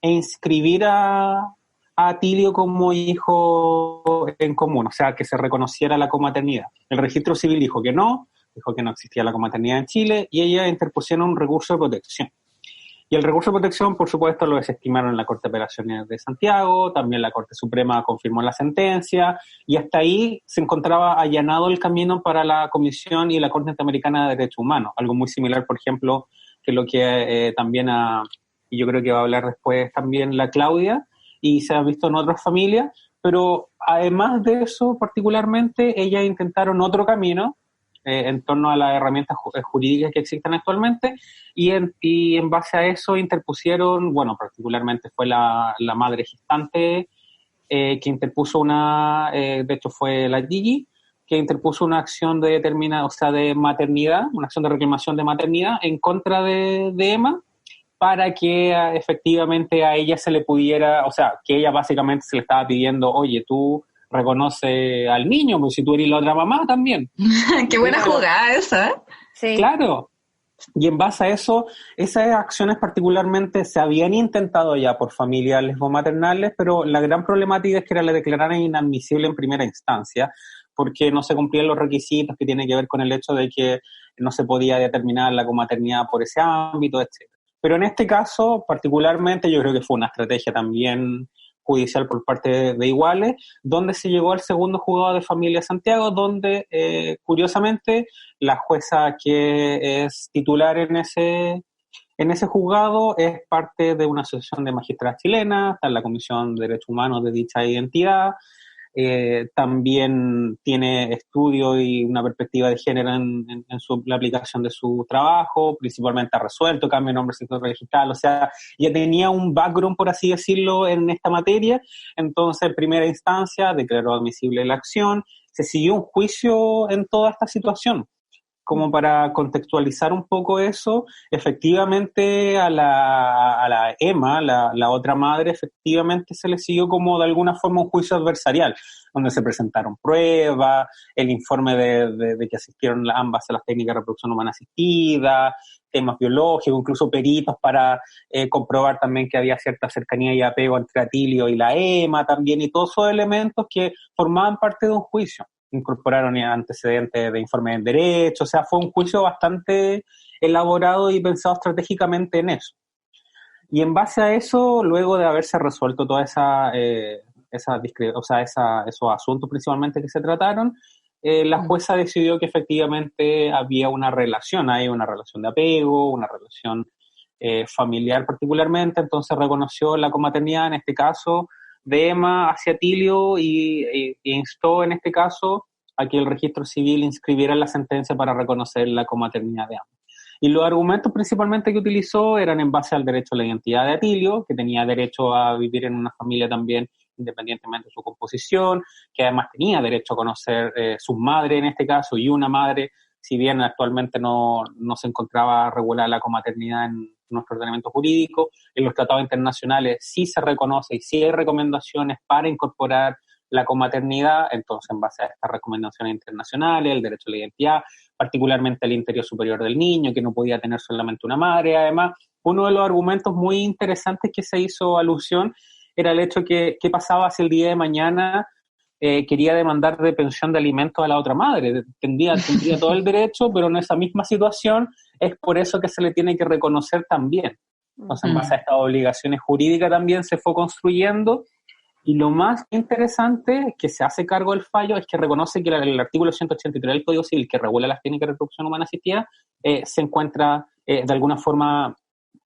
e inscribir a Atilio como hijo en común, o sea, que se reconociera la comaternidad. El registro civil dijo que no existía la comaternidad en Chile, y ellas interpusieron un recurso de protección. Y el recurso de protección, por supuesto, lo desestimaron en la Corte de Apelaciones de Santiago, también la Corte Suprema confirmó la sentencia, y hasta ahí se encontraba allanado el camino para la Comisión y la Corte Interamericana de Derechos Humanos, algo muy similar, por ejemplo, que lo que también y yo creo que va a hablar después también la Claudia, y se ha visto en otras familias, pero además de eso, particularmente, ellas intentaron otro camino en torno a las herramientas jurídicas que existen actualmente, y en base a eso interpusieron, bueno, particularmente fue la madre gestante que interpuso de hecho fue la Gigi, que interpuso una acción de maternidad, una acción de reclamación de maternidad en contra de Emma, para que efectivamente a ella se le pudiera, o sea, que ella básicamente se le estaba pidiendo, oye, tú reconoce al niño, pues si tú eres la otra mamá también.
Qué buena jugada esa.
Sí.
Claro. Y en base a eso, esas acciones particularmente se habían intentado ya por familias lesbomaternales, pero la gran problemática es que la declararan inadmisible en primera instancia, porque no se cumplían los requisitos que tienen que ver con el hecho de que no se podía determinar la comaternidad por ese ámbito, etc. Pero en este caso, particularmente, yo creo que fue una estrategia también judicial por parte de iguales, donde se llegó al segundo juzgado de familia de Santiago, donde curiosamente la jueza que es titular en ese juzgado es parte de una asociación de magistradas chilenas, está en la Comisión de Derechos Humanos de dicha entidad. También tiene estudio y una perspectiva de género en la aplicación de su trabajo, principalmente ha resuelto cambio de nombre registral, o sea, ya tenía un background, por así decirlo, en esta materia. Entonces, en primera instancia, declaró admisible la acción, se siguió un juicio en toda esta situación. Como para contextualizar un poco eso, efectivamente a la Emma, la otra madre, efectivamente se le siguió como de alguna forma un juicio adversarial, donde se presentaron pruebas, el informe de que asistieron ambas a las técnicas de reproducción humana asistida, temas biológicos, incluso peritos para comprobar también que había cierta cercanía y apego entre Atilio y la Emma también, y todos esos elementos que formaban parte de un juicio. Incorporaron antecedentes de informe de derecho, o sea, fue un juicio bastante elaborado y pensado estratégicamente en eso. Y en base a eso, luego de haberse resuelto toda esos asuntos principalmente que se trataron, la jueza decidió que efectivamente había una relación, hay una relación de apego, una relación familiar particularmente, entonces reconoció la comaternidad, en este caso, de Emma hacia Atilio y instó en este caso a que el registro civil inscribiera la sentencia para reconocer la comaternidad de ambos. Y los argumentos principalmente que utilizó eran en base al derecho a la identidad de Atilio, que tenía derecho a vivir en una familia también independientemente de su composición, que además tenía derecho a conocer su madre en este caso, y una madre, si bien actualmente no se encontraba regulada la comaternidad en nuestro ordenamiento jurídico, en los tratados internacionales sí se reconoce y sí hay recomendaciones para incorporar la comaternidad. Entonces, en base a estas recomendaciones internacionales, el derecho a la identidad, particularmente el interior superior del niño, que no podía tener solamente una madre. Además, uno de los argumentos muy interesantes que se hizo alusión era el hecho que qué pasaba si el día de mañana quería demandar de pensión de alimentos a la otra madre. Tendría todo el derecho, pero en esa misma situación es por eso que se le tiene que reconocer también. Entonces, en base a estas obligaciones jurídicas también se fue construyendo, y lo más interesante que se hace cargo del fallo es que reconoce que el artículo 183 del Código Civil, que regula las técnicas de reproducción humana asistida, se encuentra de alguna forma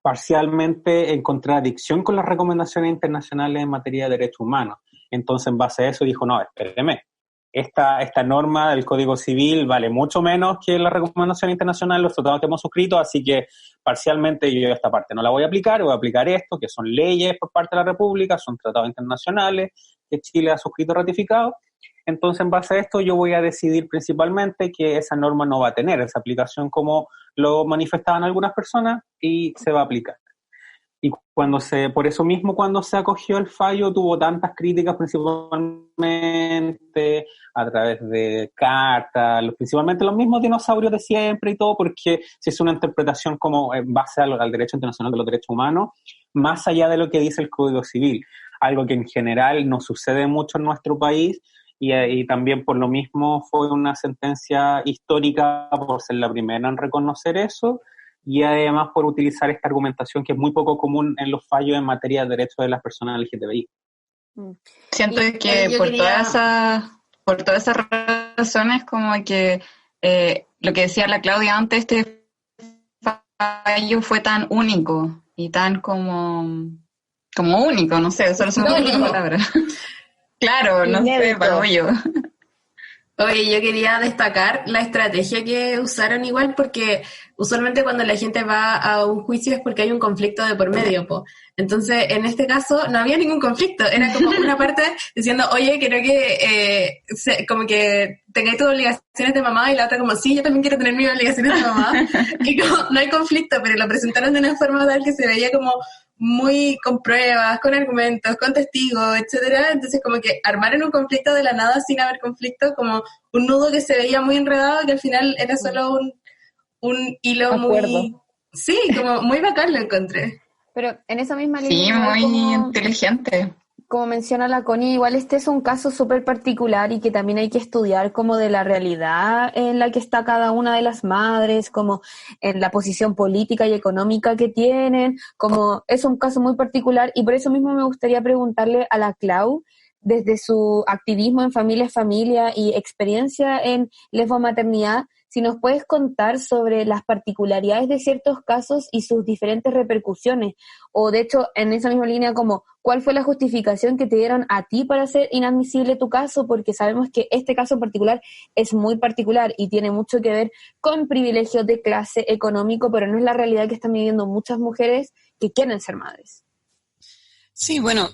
parcialmente en contradicción con las recomendaciones internacionales en materia de derechos humanos. Entonces, en base a eso, dijo, no, espéreme, esta norma del Código Civil vale mucho menos que la recomendación internacional, los tratados que hemos suscrito, así que parcialmente yo esta parte no la voy a aplicar, voy a aplicar esto, que son leyes por parte de la República, son tratados internacionales que Chile ha suscrito y ratificado. Entonces, en base a esto, yo voy a decidir principalmente que esa norma no va a tener esa aplicación como lo manifestaban algunas personas, y se va a aplicar. Y por eso mismo, cuando se acogió el fallo, tuvo tantas críticas, principalmente a través de cartas, principalmente los mismos dinosaurios de siempre y todo, porque si es una interpretación como en base al derecho internacional de los derechos humanos, más allá de lo que dice el Código Civil, algo que en general no sucede mucho en nuestro país, y también por lo mismo fue una sentencia histórica por ser la primera en reconocer eso, y además por utilizar esta argumentación que es muy poco común en los fallos en materia de derechos de las personas LGTBI.
Siento que por todas esas razones, como que lo que decía la Claudia antes, este fallo fue tan único y tan como único, no sé, solo se me ocurre la palabra. Claro, no sé, pago yo.
Oye, yo quería destacar la estrategia que usaron igual, porque usualmente cuando la gente va a un juicio es porque hay un conflicto de por medio, po. Entonces, en este caso no había ningún conflicto, era como una parte diciendo, oye, creo que como que tengáis tus obligaciones de mamá, y la otra como, sí, yo también quiero tener mis obligaciones de mamá, y como no hay conflicto, pero lo presentaron de una forma tal que se veía como muy con pruebas, con argumentos, con testigos, etcétera. Entonces como que armaron un conflicto de la nada sin haber conflicto, como un nudo que se veía muy enredado, que al final era solo un hilo acuerdo. Muy... Sí, como muy bacán lo encontré.
Pero en esa misma línea...
Sí, muy inteligente.
como menciona la Connie, igual este es un caso súper particular y que también hay que estudiar como de la realidad en la que está cada una de las madres, como en la posición política y económica que tienen, como es un caso muy particular y por eso mismo me gustaría preguntarle a la Clau, desde su activismo en Familia es Familia y experiencia en lesbomaternidad, si nos puedes contar sobre las particularidades de ciertos casos y sus diferentes repercusiones, o de hecho, en esa misma línea, como ¿cuál fue la justificación que te dieron a ti para hacer inadmisible tu caso? Porque sabemos que este caso en particular es muy particular y tiene mucho que ver con privilegios de clase económico, pero no es la realidad que están viviendo muchas mujeres que quieren ser madres.
Sí, bueno,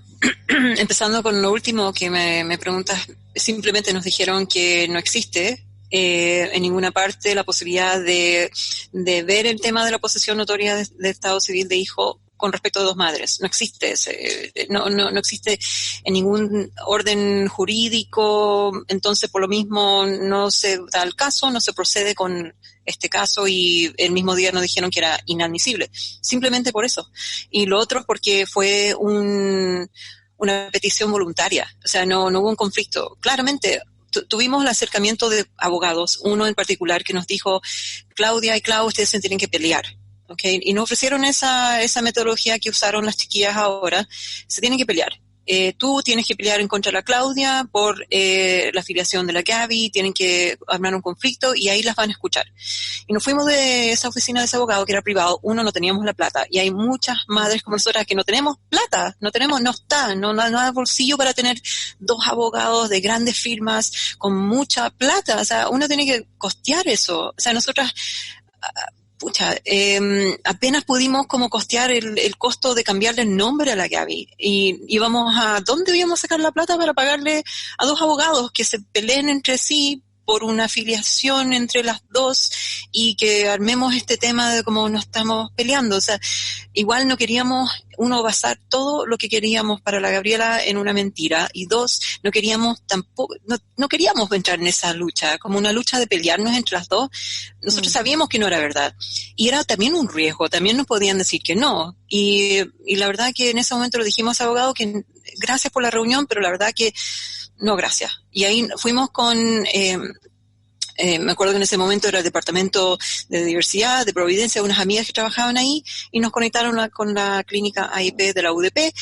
empezando con lo último que me preguntas, simplemente nos dijeron que no existe en ninguna parte la posibilidad de ver el tema de la posesión notoria de estado civil de hijo con respecto a dos madres. No existe no existe en ningún orden jurídico, entonces por lo mismo no se da el caso, no se procede con este caso y el mismo día nos dijeron que era inadmisible, simplemente por eso. Y lo otro es porque fue una petición voluntaria, o sea, no hubo un conflicto. Claramente, tuvimos el acercamiento de abogados, uno en particular que nos dijo, Claudia y Clau, ustedes se tienen que pelear, ¿ok? Y nos ofrecieron esa metodología que usaron las chiquillas ahora, se tienen que pelear. Tú tienes que pelear en contra de la Claudia por la afiliación de la Gaby, tienen que armar un conflicto y ahí las van a escuchar. Y nos fuimos de esa oficina de ese abogado que era privado, no teníamos la plata y hay muchas madres como nosotras que no tenemos plata, no hay bolsillo para tener 2 abogados de grandes firmas con mucha plata, o sea, uno tiene que costear eso, o sea, nosotras... apenas pudimos como costear el costo de cambiarle el nombre a la Gaby y íbamos a ¿dónde íbamos a sacar la plata para pagarle a 2 abogados que se peleen entre sí por una afiliación entre las dos y que armemos este tema de cómo nos estamos peleando? O sea, igual no queríamos, uno, basar todo lo que queríamos para la Gabriela en una mentira, y 2, no queríamos tampoco, no queríamos entrar en esa lucha, como una lucha de pelearnos entre las dos. Nosotros sabíamos que no era verdad, y era también un riesgo, también nos podían decir que no, y la verdad que en ese momento le dijimos al abogado que gracias por la reunión, pero la verdad que no, gracias. Y ahí fuimos con... me acuerdo que en ese momento era el Departamento de Diversidad, de Providencia, unas amigas que trabajaban ahí, y nos conectaron con la clínica AIP de la UDP,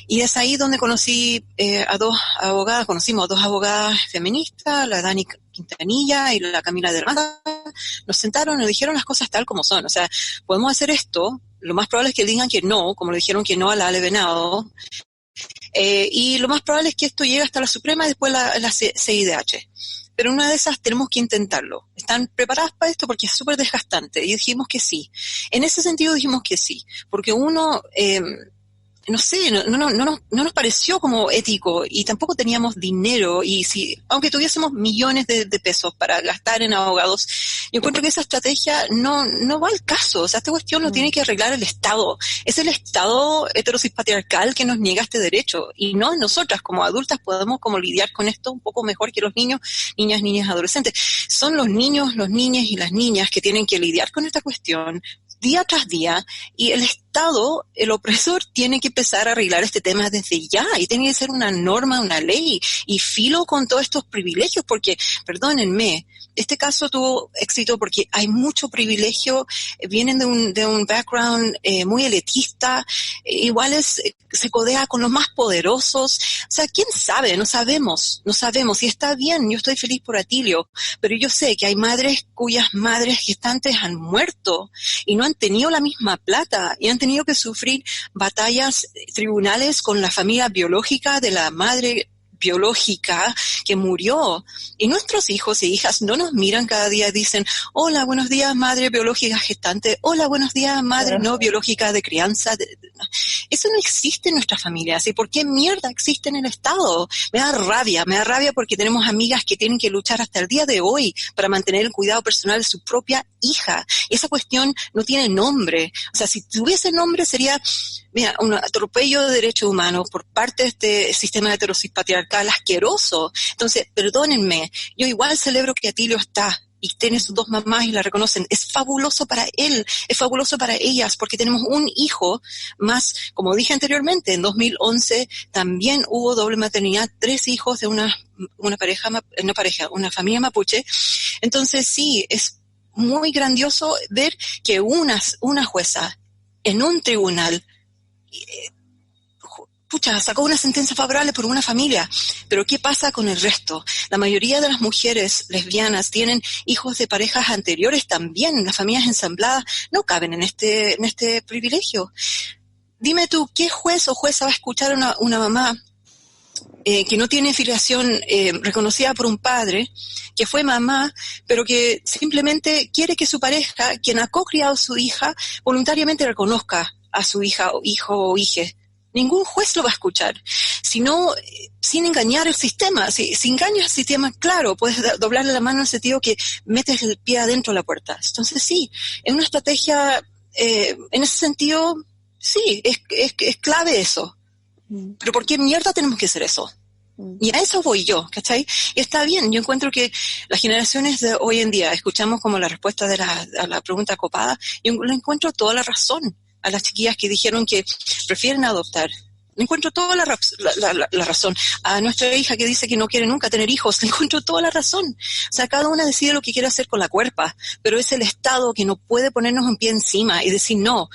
y es ahí donde conocimos a 2 abogadas feministas, la Dani Quintanilla y la Camila de Armada. Nos sentaron y nos dijeron las cosas tal como son, o sea, podemos hacer esto, lo más probable es que digan que no, como le dijeron que no a la Ale Venado, y lo más probable es que esto llegue hasta la Suprema y después la CIDH. Pero una de esas tenemos que intentarlo. ¿Están preparadas para esto? Porque es súper desgastante. Y dijimos que sí. En ese sentido dijimos que sí. Porque uno... no sé, no nos pareció como ético y tampoco teníamos dinero, y si, aunque tuviésemos millones de pesos para gastar en abogados, yo encuentro que esa estrategia no va al caso. O sea, esta cuestión lo tiene que arreglar el Estado. Es el Estado heterosis-patriarcal que nos niega este derecho, y no nosotras como adultas podemos como lidiar con esto un poco mejor que los niños, niñas, adolescentes. Son los niños, los niños y las niñas que tienen que lidiar con esta cuestión día tras día, y el Estado, el opresor, tiene que empezar a arreglar este tema desde ya, y tiene que ser una norma, una ley, y filo con todos estos privilegios, porque, perdónenme, este caso tuvo éxito porque hay mucho privilegio, vienen de un background muy elitista, se codea con los más poderosos. O sea, ¿quién sabe? No sabemos, y está bien, yo estoy feliz por Atilio, pero yo sé que hay madres cuyas madres gestantes han muerto y no han tenido la misma plata, y han tenido que sufrir batallas tribunales con la familia biológica de la madre biológica que murió, y nuestros hijos e hijas no nos miran cada día y dicen, hola, buenos días, madre biológica gestante, hola, buenos días, madre no biológica de crianza. Eso no existe en nuestras familias. ¿Y por qué mierda existe en el Estado? Me da rabia porque tenemos amigas que tienen que luchar hasta el día de hoy para mantener el cuidado personal de su propia hija. Y esa cuestión no tiene nombre. O sea, si tuviese nombre sería... Mira, un atropello de derechos humanos por parte de este sistema heterosis patriarcal asqueroso. Entonces, perdónenme, yo igual celebro que Atilio está, y tiene sus dos mamás y la reconocen. Es fabuloso para él, es fabuloso para ellas, porque tenemos un hijo más. Como dije anteriormente, en 2011 también hubo doble maternidad, 3 hijos de una familia mapuche. Entonces sí, es muy grandioso ver que una jueza en un tribunal sacó una sentencia favorable por una familia. Pero ¿qué pasa con el resto? La mayoría de las mujeres lesbianas tienen hijos de parejas anteriores también. Las familias ensambladas no caben en este privilegio. Dime tú, ¿qué juez o jueza va a escuchar a una mamá que no tiene filiación reconocida por un padre, que fue mamá, pero que simplemente quiere que su pareja, quien ha co-criado a su hija, voluntariamente reconozca a su hija o hijo o hija? Ningún juez lo va a escuchar, sino sin engañar el sistema. Si engañas el sistema, claro, puedes doblarle la mano en el sentido que metes el pie adentro de la puerta. Entonces sí, es una estrategia, en ese sentido, sí, es clave eso. Pero ¿por qué mierda tenemos que hacer eso? Y a eso voy yo, ¿cachai? Y está bien, yo encuentro que las generaciones de hoy en día, escuchamos como la respuesta a la pregunta copada, yo le encuentro toda la razón a las chiquillas que dijeron que prefieren adoptar. Le encuentro toda la razón. A nuestra hija que dice que no quiere nunca tener hijos, le encuentro toda la razón. O sea, cada una decide lo que quiere hacer con la cuerpa, pero es el Estado que no puede ponernos un pie encima y decir, no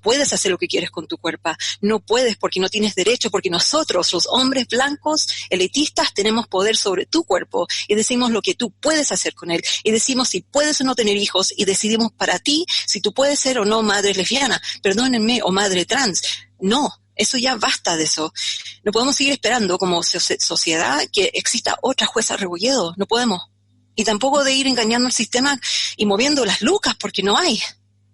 puedes hacer lo que quieres con tu cuerpa, no puedes porque no tienes derecho, porque nosotros, los hombres blancos, elitistas, tenemos poder sobre tu cuerpo y decimos lo que tú puedes hacer con él y decimos si puedes o no tener hijos y decidimos para ti si tú puedes ser o no madre lesbiana, perdónenme, o madre trans. No. Eso ya basta de eso. No podemos seguir esperando como sociedad que exista otra jueza Rebolledo. No podemos. Y tampoco de ir engañando al sistema y moviendo las lucas porque no hay.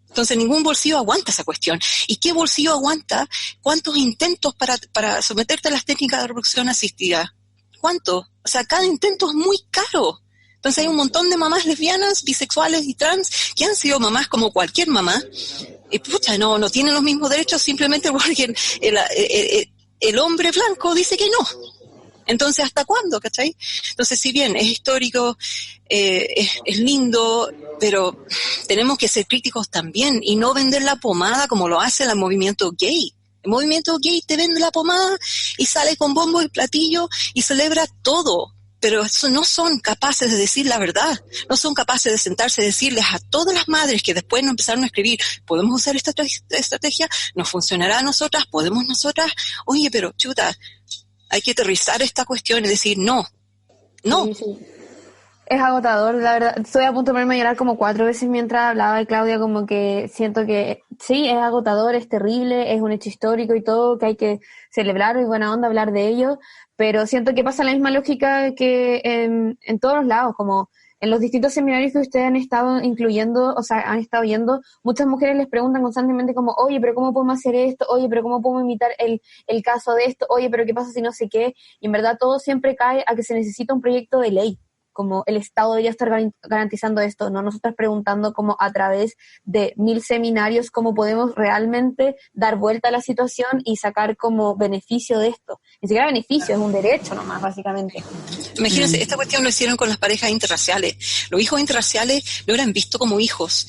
Entonces ningún bolsillo aguanta esa cuestión. ¿Y qué bolsillo aguanta? ¿Cuántos intentos para someterte a las técnicas de reproducción asistida? ¿Cuánto? O sea, cada intento es muy caro. Entonces hay un montón de mamás lesbianas, bisexuales y trans que han sido mamás como cualquier mamá. Y no tienen los mismos derechos simplemente porque el hombre blanco dice que no. Entonces, ¿hasta cuándo? ¿Cachai? Entonces, si bien es histórico, es lindo, pero tenemos que ser críticos también y no vender la pomada como lo hace el movimiento gay. El movimiento gay te vende la pomada y sale con bombo y platillo y celebra todo. Pero eso no son capaces de decir la verdad, no son capaces de sentarse y decirles a todas las madres que después nos empezaron a escribir, ¿podemos usar esta estrategia? ¿Nos funcionará a nosotras? ¿Podemos nosotras? Oye, pero chuta, hay que aterrizar esta cuestión y decir no.
Sí. Es agotador, la verdad. Estoy a punto de ponerme a llorar como 4 veces mientras hablaba de Claudia, como que siento que sí, es agotador, es terrible, es un hecho histórico y todo, que hay que celebrar y buena onda hablar de ello. Pero siento que pasa la misma lógica que en todos los lados, como en los distintos seminarios que ustedes han estado incluyendo, o sea, han estado viendo, muchas mujeres les preguntan constantemente como, oye, pero ¿cómo podemos hacer esto? Oye, pero ¿cómo podemos imitar el caso de esto? Oye, pero ¿qué pasa si no sé qué? Y en verdad todo siempre cae a que se necesita un proyecto de ley, como el Estado debería estar garantizando esto, no nosotras preguntando como a través de 1000 seminarios cómo podemos realmente dar vuelta a la situación y sacar como beneficio de esto. Ni siquiera beneficio, es un derecho nomás, básicamente.
Imagínense, esta cuestión lo hicieron con las parejas interraciales. Los hijos interraciales no eran vistos como hijos,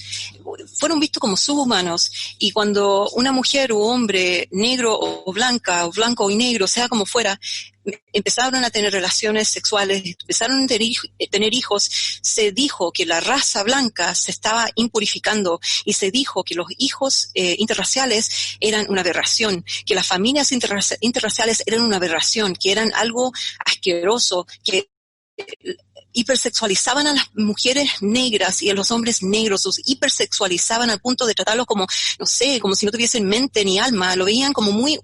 fueron vistos como subhumanos. Y cuando una mujer o hombre, negro o blanca, o blanco y negro, sea como fuera, empezaron a tener relaciones sexuales, empezaron a tener hijos, se dijo que la raza blanca se estaba impurificando y se dijo que los hijos interraciales eran una aberración, que las familias interraciales eran una aberración, que eran algo asqueroso, que hipersexualizaban a las mujeres negras y a los hombres negros, los hipersexualizaban al punto de tratarlos como, no sé, como si no tuviesen mente ni alma, lo veían como muy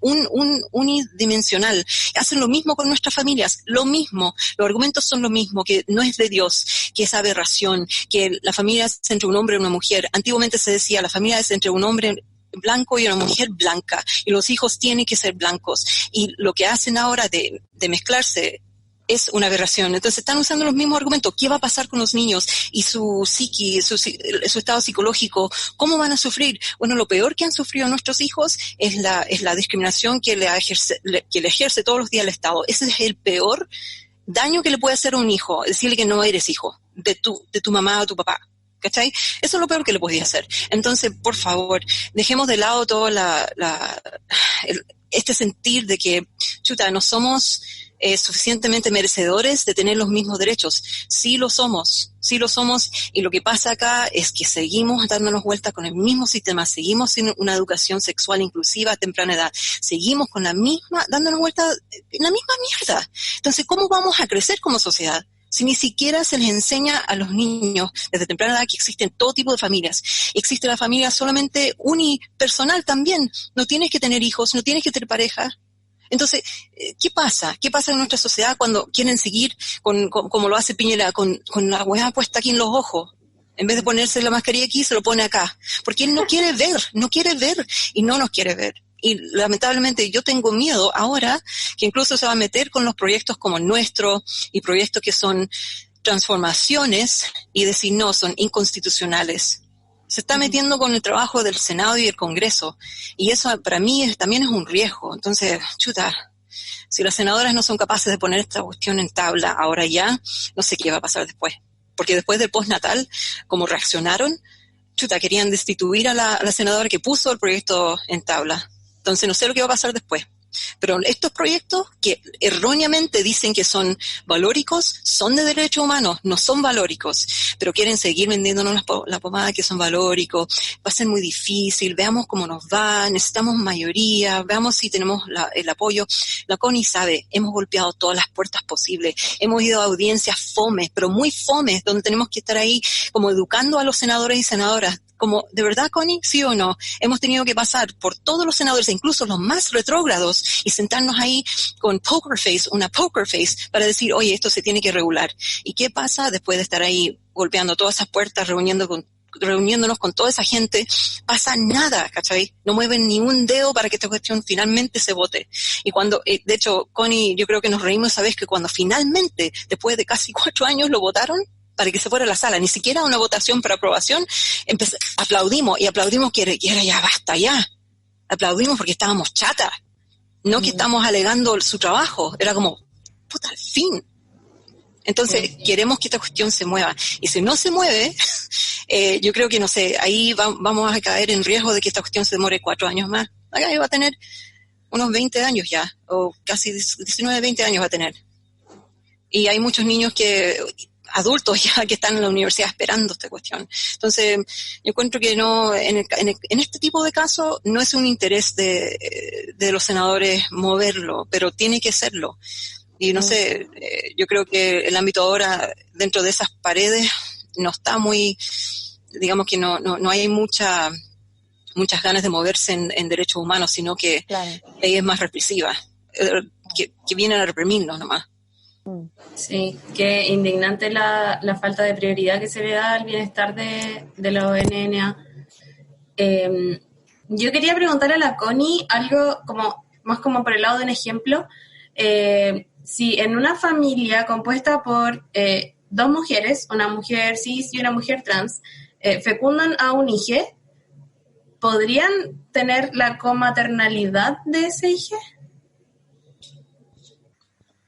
unidimensional. Hacen lo mismo con nuestras familias, lo mismo, los argumentos son lo mismo, que no es de Dios, que es aberración, que la familia es entre un hombre y una mujer. Antiguamente se decía, la familia es entre un hombre blanco y una mujer blanca, y los hijos tienen que ser blancos. Y lo que hacen ahora de mezclarse es una aberración. Entonces están usando los mismos argumentos. ¿Qué va a pasar con los niños y su psiqui, su estado psicológico? ¿Cómo van a sufrir? Bueno, lo peor que han sufrido nuestros hijos es la discriminación que le ejerce todos los días el Estado. Ese es el peor daño que le puede hacer a un hijo, decirle que no eres hijo. de tu mamá o tu papá. ¿Cachai? Eso es lo peor que le podía hacer. Entonces, por favor, dejemos de lado todo este sentir de que, chuta, no somos suficientemente merecedores de tener los mismos derechos. Sí lo somos, y lo que pasa acá es que seguimos dándonos vueltas con el mismo sistema, seguimos sin una educación sexual inclusiva a temprana edad, seguimos con dándonos vueltas en la misma mierda. Entonces, ¿cómo vamos a crecer como sociedad? Si ni siquiera se les enseña a los niños desde temprana edad que existen todo tipo de familias. Existe la familia solamente unipersonal también. No tienes que tener hijos, no tienes que tener pareja. Entonces, ¿qué pasa? ¿Qué pasa en nuestra sociedad cuando quieren seguir como lo hace Piñera, con la hueá puesta aquí en los ojos? En vez de ponerse la mascarilla aquí, se lo pone acá. Porque él no quiere ver y no nos quiere ver. Y lamentablemente yo tengo miedo ahora que incluso se va a meter con los proyectos como el nuestro y proyectos que son transformaciones y decir no, son inconstitucionales. Se está metiendo con el trabajo del Senado y del Congreso y eso para mí también es un riesgo. Entonces, chuta, si las senadoras no son capaces de poner esta cuestión en tabla ahora ya, no sé qué va a pasar después. Porque después del postnatal, como reaccionaron, chuta, querían destituir a la senadora que puso el proyecto en tabla. Entonces no sé lo que va a pasar después. Pero estos proyectos que erróneamente dicen que son valóricos, son de derechos humanos, no son valóricos. Pero quieren seguir vendiéndonos la pomada que son valóricos. Va a ser muy difícil, veamos cómo nos va, necesitamos mayoría, veamos si tenemos el apoyo. La Connie sabe, hemos golpeado todas las puertas posibles, hemos ido a audiencias fomes, pero muy fomes, donde tenemos que estar ahí como educando a los senadores y senadoras. Como, ¿de verdad, Connie? ¿Sí o no? Hemos tenido que pasar por todos los senadores, incluso los más retrógrados, y sentarnos ahí con una poker face, para decir, oye, esto se tiene que regular. ¿Y qué pasa después de estar ahí golpeando todas esas puertas, reuniéndonos con toda esa gente? Pasa nada, ¿cachai? No mueven ni un dedo para que esta cuestión finalmente se vote. Y cuando, de hecho, Connie, yo creo que nos reímos esa vez que cuando finalmente, después de casi 4 años, lo votaron, para que se fuera a la sala, ni siquiera una votación para aprobación, aplaudimos que era ya basta ya. Aplaudimos porque estábamos chatas, no que estábamos alegando su trabajo, era como, puta, al fin. Entonces, queremos que esta cuestión se mueva. Y si no se mueve, yo creo que, no sé, ahí vamos a caer en riesgo de que esta cuestión se demore 4 años más. Acá va a tener unos 20 años ya, o casi 19, 20 años va a tener. Y hay muchos niños adultos ya que están en la universidad esperando esta cuestión. Entonces, yo encuentro que no, en este tipo de casos no es un interés de los senadores moverlo, pero tiene que serlo. Y no sé, yo creo que el ámbito ahora, dentro de esas paredes, no está muy, digamos que no hay muchas ganas de moverse en derechos humanos, sino que la ley es más represiva, que vienen a reprimirnos nomás.
Sí, qué indignante la falta de prioridad que se le da al bienestar de la ONNA. Yo quería preguntar a la Connie algo más como por el lado de un ejemplo. Si en una familia compuesta por 2 mujeres, una mujer cis y una mujer trans, fecundan a un hijo, ¿podrían tener la comaternalidad de ese hijo?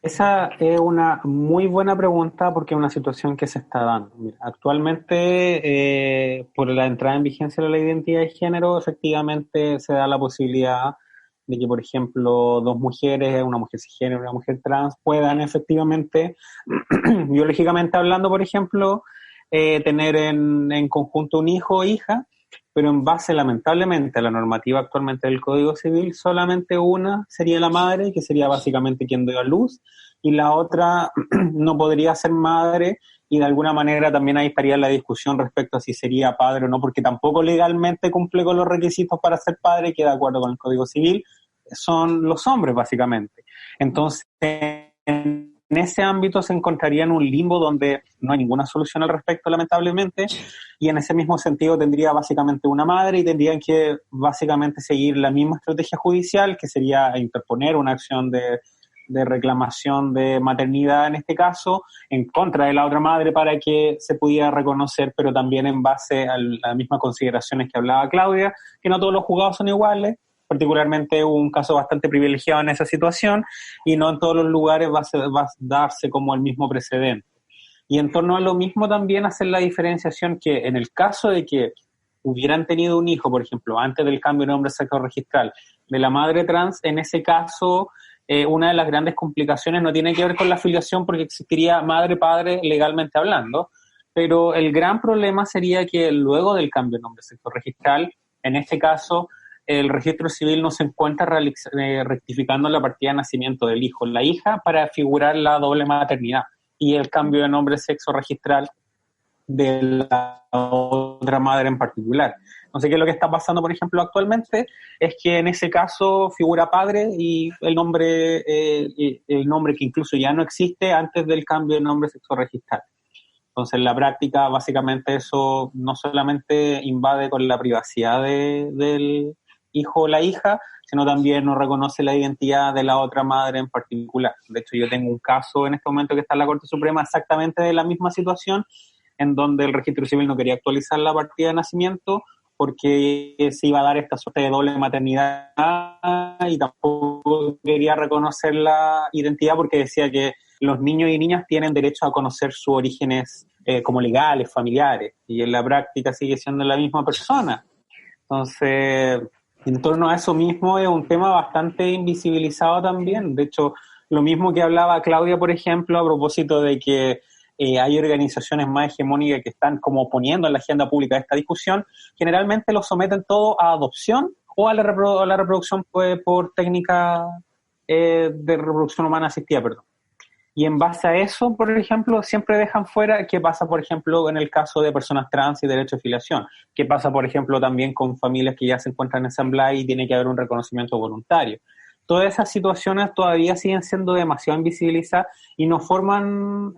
Esa es una muy buena pregunta porque es una situación que se está dando. Mira, actualmente, por la entrada en vigencia de la ley de identidad de género, efectivamente se da la posibilidad de que, por ejemplo, 2 mujeres, una mujer cisgénero y una mujer trans, puedan efectivamente, biológicamente hablando, por ejemplo, tener en conjunto un hijo o hija, pero en base, lamentablemente, a la normativa actualmente del Código Civil, solamente una sería la madre, que sería básicamente quien dio a luz, y la otra no podría ser madre, y de alguna manera también ahí estaría la discusión respecto a si sería padre o no, porque tampoco legalmente cumple con los requisitos para ser padre, que de acuerdo con el Código Civil son los hombres, básicamente. Entonces, en ese ámbito se encontraría en un limbo donde no hay ninguna solución al respecto, lamentablemente, y en ese mismo sentido tendría básicamente una madre y tendrían que básicamente seguir la misma estrategia judicial, que sería interponer una acción de reclamación de maternidad, en este caso, en contra de la otra madre para que se pudiera reconocer, pero también en base a las mismas consideraciones que hablaba Claudia, que no todos los juzgados son iguales, particularmente un caso bastante privilegiado en esa situación, y no en todos los lugares va a darse como el mismo precedente. Y en torno a lo mismo también hacer la diferenciación que en el caso de que hubieran tenido un hijo, por ejemplo, antes del cambio de nombre sexo registral, de la madre trans, en ese caso, una de las grandes complicaciones no tiene que ver con la filiación porque existiría madre-padre legalmente hablando, pero el gran problema sería que luego del cambio de nombre sexo registral, en este caso, el registro civil no se encuentra rectificando la partida de nacimiento del hijo o la hija para figurar la doble maternidad y el cambio de nombre sexo registral de la otra madre en particular. No sé qué es lo que está pasando, por ejemplo, actualmente, es que en ese caso figura padre y el nombre que incluso ya no existe antes del cambio de nombre sexo registral. Entonces, en la práctica, básicamente eso no solamente invade con la privacidad del hijo o la hija, sino también no reconoce la identidad de la otra madre en particular. De hecho, yo tengo un caso en este momento que está en la Corte Suprema exactamente de la misma situación, en donde el registro civil no quería actualizar la partida de nacimiento porque se iba a dar esta suerte de doble maternidad y tampoco quería reconocer la identidad porque decía que los niños y niñas tienen derecho a conocer sus orígenes como legales, familiares, y en la práctica sigue siendo la misma persona. Entonces, en torno a eso mismo es un tema bastante invisibilizado también. De hecho, lo mismo que hablaba Claudia, por ejemplo, a propósito de que hay organizaciones más hegemónicas que están como poniendo en la agenda pública esta discusión, generalmente lo someten todo a adopción o a la reproducción por técnica de reproducción humana asistida, perdón. Y en base a eso, por ejemplo, siempre dejan fuera qué pasa, por ejemplo, en el caso de personas trans y derecho de filiación, qué pasa, por ejemplo, también con familias que ya se encuentran en asamblea y tiene que haber un reconocimiento voluntario. Todas esas situaciones todavía siguen siendo demasiado invisibilizadas y no son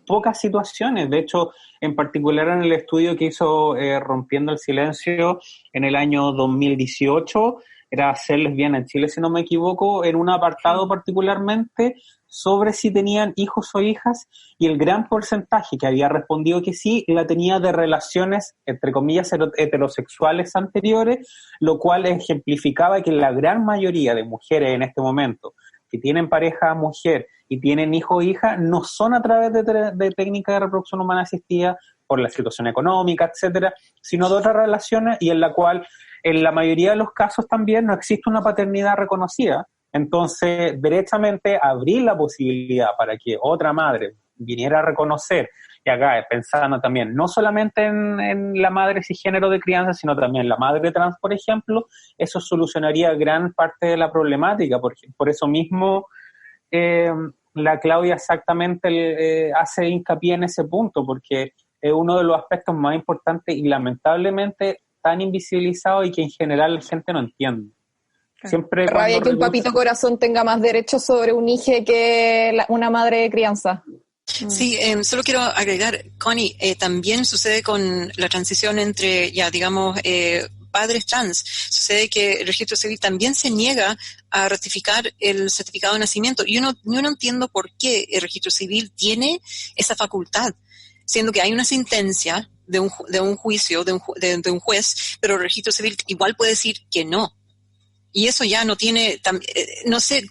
pocas situaciones. De hecho, en particular en el estudio que hizo Rompiendo el Silencio en el año 2018, era Ser lesbiana en Chile, si no me equivoco, en un apartado particularmente sobre si tenían hijos o hijas, y el gran porcentaje que había respondido que sí, la tenía de relaciones, entre comillas, heterosexuales anteriores, lo cual ejemplificaba que la gran mayoría de mujeres en este momento que tienen pareja mujer y tienen hijo o hija, no son a través de técnicas de reproducción humana asistida por la situación económica, etcétera, sino de otras relaciones, y en la cual en la mayoría de los casos también no existe una paternidad reconocida. Entonces, derechamente abrir la posibilidad para que otra madre viniera a reconocer, y acá pensando también no solamente en la madre cisgénero de crianza, sino también la madre trans, por ejemplo, eso solucionaría gran parte de la problemática. Por eso mismo la Claudia exactamente hace hincapié en ese punto, porque es uno de los aspectos más importantes y lamentablemente tan invisibilizado y que en general la gente no entiende. Siempre
rabia que un papito corazón tenga más derechos sobre un hijo que una madre de crianza.
Sí, solo quiero agregar, Connie, también sucede con la transición entre, padres trans. Sucede que el registro civil también se niega a ratificar el certificado de nacimiento. Yo no entiendo por qué el registro civil tiene esa facultad, siendo que hay una sentencia de un juicio, de un juez, pero el registro civil igual puede decir que no. Y eso ya no tiene, no sé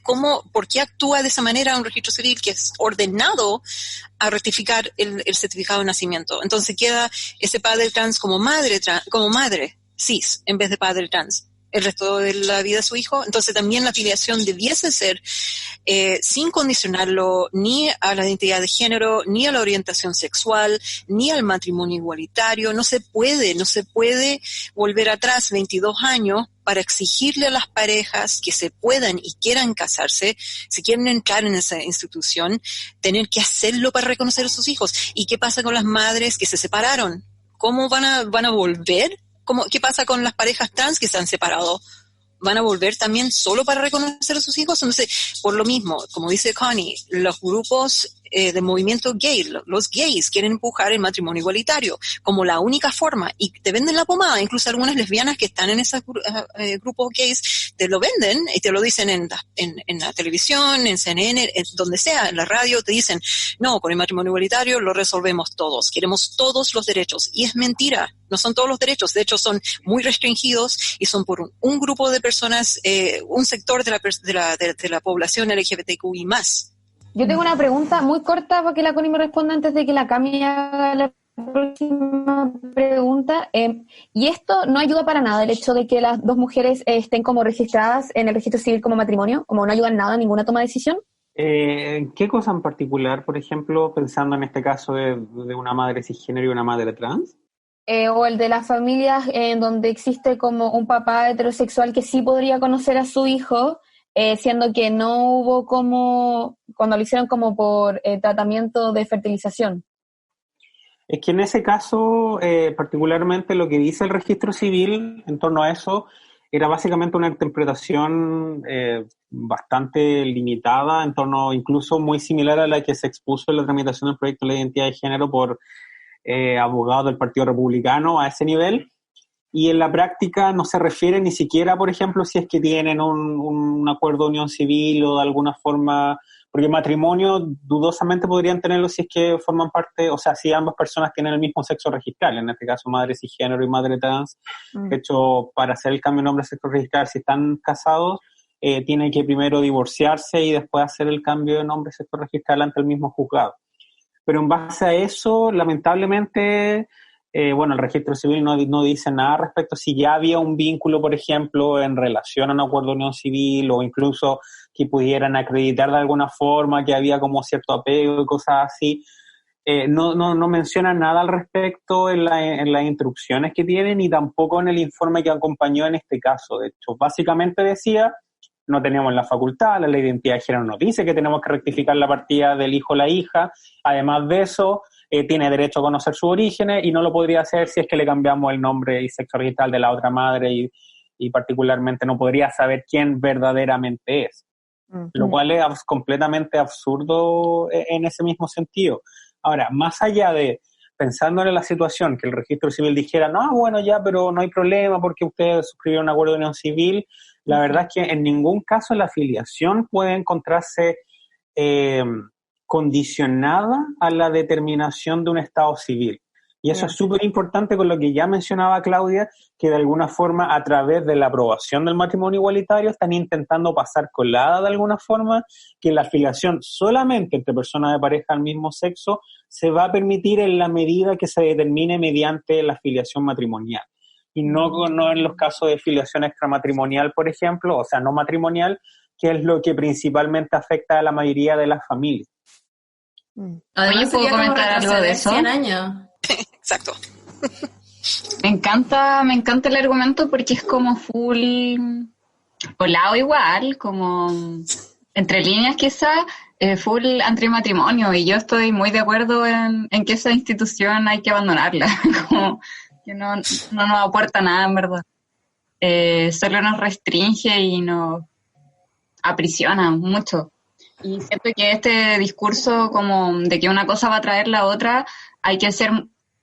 por qué actúa de esa manera un registro civil que es ordenado a rectificar el certificado de nacimiento. Entonces queda ese padre trans como madre cis en vez de padre trans el resto de la vida de su hijo. Entonces también la filiación debiese ser sin condicionarlo ni a la identidad de género, ni a la orientación sexual, ni al matrimonio igualitario. No se puede volver atrás 22 años para exigirle a las parejas que se puedan y quieran casarse, si quieren entrar en esa institución, tener que hacerlo para reconocer a sus hijos. ¿Y qué pasa con las madres que se separaron? ¿Cómo van a volver? ¿Qué pasa con las parejas trans que se han separado? ¿Van a volver también solo para reconocer a sus hijos? Entonces, por lo mismo, como dice Connie, los grupos de movimiento gay, los gays quieren empujar el matrimonio igualitario como la única forma, y te venden la pomada. Incluso algunas lesbianas que están en esos grupos gays te lo venden y te lo dicen en la televisión, en CNN, donde sea, en la radio, te dicen, no, con el matrimonio igualitario lo resolvemos todos, queremos todos los derechos. Y es mentira, no son todos los derechos, de hecho son muy restringidos y son por un grupo de personas, un sector de la población LGBTQI+.
Yo tengo una pregunta muy corta para que la Connie me responda antes de que la Cami haga la próxima pregunta. Y esto no ayuda para nada, el hecho de que las dos mujeres estén como registradas en el registro civil como matrimonio, como no ayuda en nada, ninguna toma de decisión.
¿Qué cosa en particular, por ejemplo, pensando en este caso de una madre cisgénero y una madre trans?
O el de las familias en donde existe como un papá heterosexual que sí podría conocer a su hijo, siendo que no hubo como, cuando lo hicieron como por tratamiento de fertilización.
Es que en ese caso, particularmente lo que dice el registro civil en torno a eso, era básicamente una interpretación bastante limitada, en torno incluso muy similar a la que se expuso en la tramitación del proyecto de ley de identidad de género por abogados del Partido Republicano a ese nivel. Y en la práctica no se refiere ni siquiera, por ejemplo, si es que tienen un acuerdo de unión civil o de alguna forma, porque matrimonio dudosamente podrían tenerlo si es que forman parte, o sea, si ambas personas tienen el mismo sexo registral, en este caso madre cisgénero y madre trans. De hecho, para hacer el cambio de nombre de sexo registral, si están casados, tienen que primero divorciarse y después hacer el cambio de nombre de sexo registral ante el mismo juzgado. Pero en base a eso, lamentablemente, el registro civil no dice nada respecto a si ya había un vínculo, por ejemplo, en relación a un acuerdo de unión civil, o incluso que pudieran acreditar de alguna forma que había como cierto apego y cosas así. No menciona nada al respecto en las instrucciones que tienen, ni tampoco en el informe que acompañó en este caso. De hecho, básicamente decía, no tenemos la facultad, la ley de identidad de género nos dice que tenemos que rectificar la partida del hijo o la hija. Además de eso, tiene derecho a conocer sus orígenes y no lo podría hacer si es que le cambiamos el nombre y sexo registral de la otra madre y particularmente no podría saber quién verdaderamente es. Lo cual es completamente absurdo en ese mismo sentido. Ahora, más allá de, pensando en la situación, que el registro civil dijera, no, bueno, ya, pero no hay problema porque ustedes suscribieron un acuerdo de unión civil, la verdad es que en ningún caso la afiliación puede encontrarse condicionada a la determinación de un estado civil. Y eso es súper importante con lo que ya mencionaba Claudia, que de alguna forma a través de la aprobación del matrimonio igualitario están intentando pasar colada de alguna forma que la afiliación solamente entre personas de pareja del mismo sexo se va a permitir en la medida que se determine mediante la afiliación matrimonial. Y no en los casos de afiliación extramatrimonial, por ejemplo, o sea, no matrimonial, que es lo que principalmente afecta a la mayoría de las familias.
Oye, ¿puedo comentar algo de eso?
100 años.
Exacto.
Me encanta el argumento porque es como full volado igual, como entre líneas quizás, full antimatrimonio, y yo estoy muy de acuerdo en que esa institución hay que abandonarla, como que no nos aporta nada en verdad. Solo nos restringe y nos aprisiona mucho. Y siento que este discurso como de que una cosa va a traer la otra, hay que ser,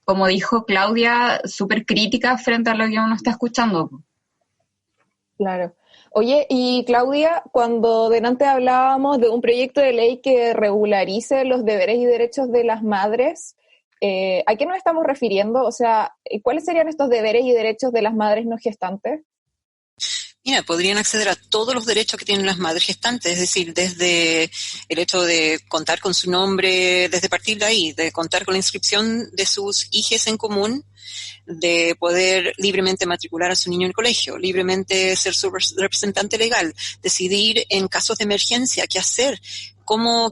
como dijo Claudia, súper crítica frente a lo que uno está escuchando.
Claro. Oye, y Claudia, cuando delante hablábamos de un proyecto de ley que regularice los deberes y derechos de las madres, ¿a qué nos estamos refiriendo? O sea, ¿cuáles serían estos deberes y derechos de las madres no gestantes?
Mira, podrían acceder a todos los derechos que tienen las madres gestantes, es decir, desde el hecho de contar con su nombre, desde partir de ahí, de contar con la inscripción de sus hijas en común, de poder libremente matricular a su niño en el colegio, libremente ser su representante legal, decidir en casos de emergencia qué hacer,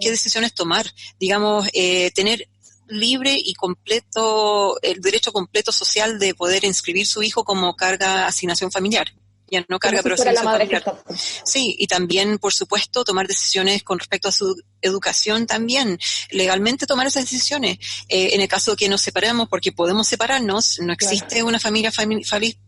qué decisiones tomar, digamos, tener libre y completo, el derecho completo social de poder inscribir su hijo como carga asignación familiar. Ya no carga, pero asignación familiar. Sí, y también, por supuesto, tomar decisiones con respecto a su educación también, legalmente tomar esas decisiones. En el caso de que nos separemos, porque podemos separarnos, no existe una familia feliz,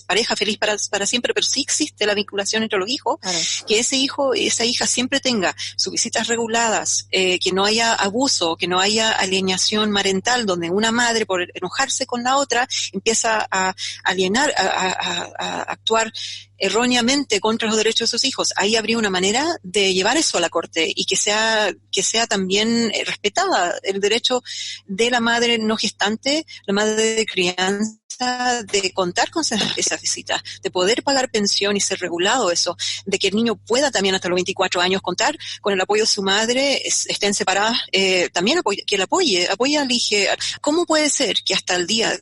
pareja feliz para siempre, pero sí existe la vinculación entre los hijos, que ese hijo, esa hija siempre tenga sus visitas reguladas, que no haya abuso, que no haya alienación parental, donde una madre por enojarse con la otra empieza a alienar, a actuar erróneamente contra los derechos de sus hijos. Ahí habría una manera de llevar eso a la corte y que sea también respetada el derecho de la madre no gestante, la madre de crianza, trata de contar con esas visitas, de poder pagar pensión y ser regulado eso, de que el niño pueda también hasta los 24 años contar con el apoyo de su madre, estén separadas, también que la apoye al hijo. ¿Cómo puede ser que hasta el día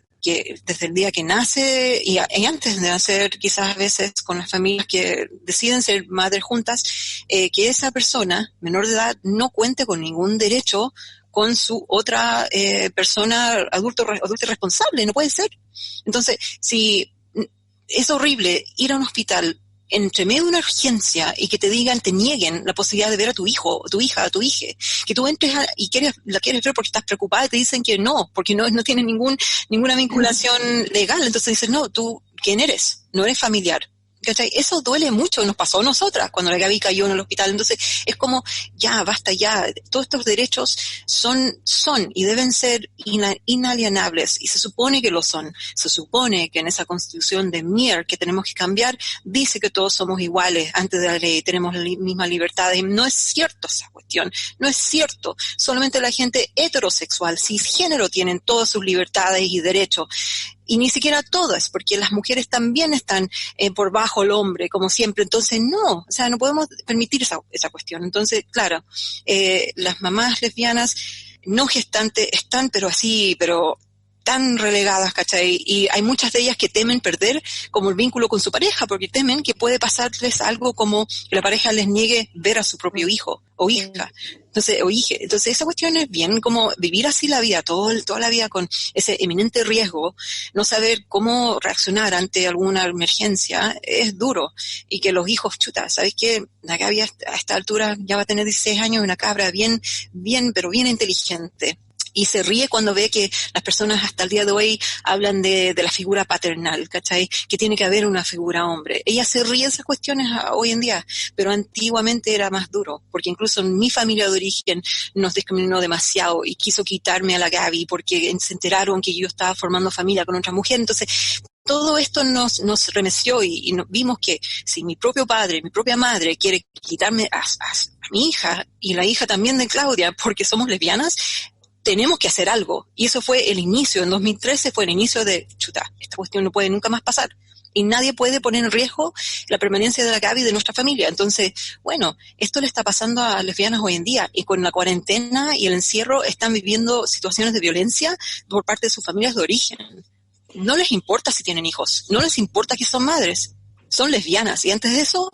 desde el día que nace y antes de nacer, quizás a veces con las familias que deciden ser madres juntas, que esa persona menor de edad no cuente con ningún derecho con su otra persona adulto y responsable? No puede ser. Entonces, si es horrible ir a un hospital entre medio de una urgencia y que te digan, te nieguen la posibilidad de ver a tu hijo, a tu hija, a tu hija, que tú entres y la quieres ver porque estás preocupada y te dicen que no, porque no tiene ninguna vinculación legal. Entonces dices, no, tú, ¿quién eres? No eres familiar. ¿Cachai? Eso duele mucho, nos pasó a nosotras cuando la Gaby cayó en el hospital. Entonces es como, ya, basta ya, todos estos derechos son y deben ser inalienables, y se supone que lo son. Se supone que en esa constitución de Mir que tenemos que cambiar, dice que todos somos iguales ante la ley, tenemos las mismas libertades. No es cierto esa cuestión, no es cierto. Solamente la gente heterosexual, cisgénero, tienen todas sus libertades y derechos. Y ni siquiera todas, porque las mujeres también están por bajo el hombre, como siempre. Entonces, no, o sea, no podemos permitir esa cuestión. Entonces, claro, las mamás lesbianas no gestantes están, pero tan relegadas, ¿cachai? Y hay muchas de ellas que temen perder como el vínculo con su pareja, porque temen que puede pasarles algo como que la pareja les niegue ver a su propio hijo o hija. Entonces esa cuestión es bien como vivir así la vida, toda la vida con ese eminente riesgo, no saber cómo reaccionar ante alguna emergencia, es duro. Y que los hijos, ¿sabes qué? La Gaby a esta altura ya va a tener 16 años, una cabra bien, pero bien inteligente. Y se ríe cuando ve que las personas hasta el día de hoy hablan de la figura paternal, ¿cachai? Que tiene que haber una figura hombre. Ella se ríe de esas cuestiones hoy en día, pero antiguamente era más duro, porque incluso mi familia de origen nos discriminó demasiado y quiso quitarme a la Gaby porque se enteraron que yo estaba formando familia con otra mujer. Entonces, todo esto nos remeció y vimos que si mi propio padre, mi propia madre quiere quitarme a mi hija y la hija también de Claudia porque somos lesbianas, tenemos que hacer algo. Y eso fue el inicio, en 2013 fue el inicio de, esta cuestión no puede nunca más pasar. Y nadie puede poner en riesgo la permanencia de la Gaby y de nuestra familia. Entonces, bueno, esto le está pasando a lesbianas hoy en día. Y con la cuarentena y el encierro están viviendo situaciones de violencia por parte de sus familias de origen. No les importa si tienen hijos, no les importa que son madres. Son lesbianas. Y antes de eso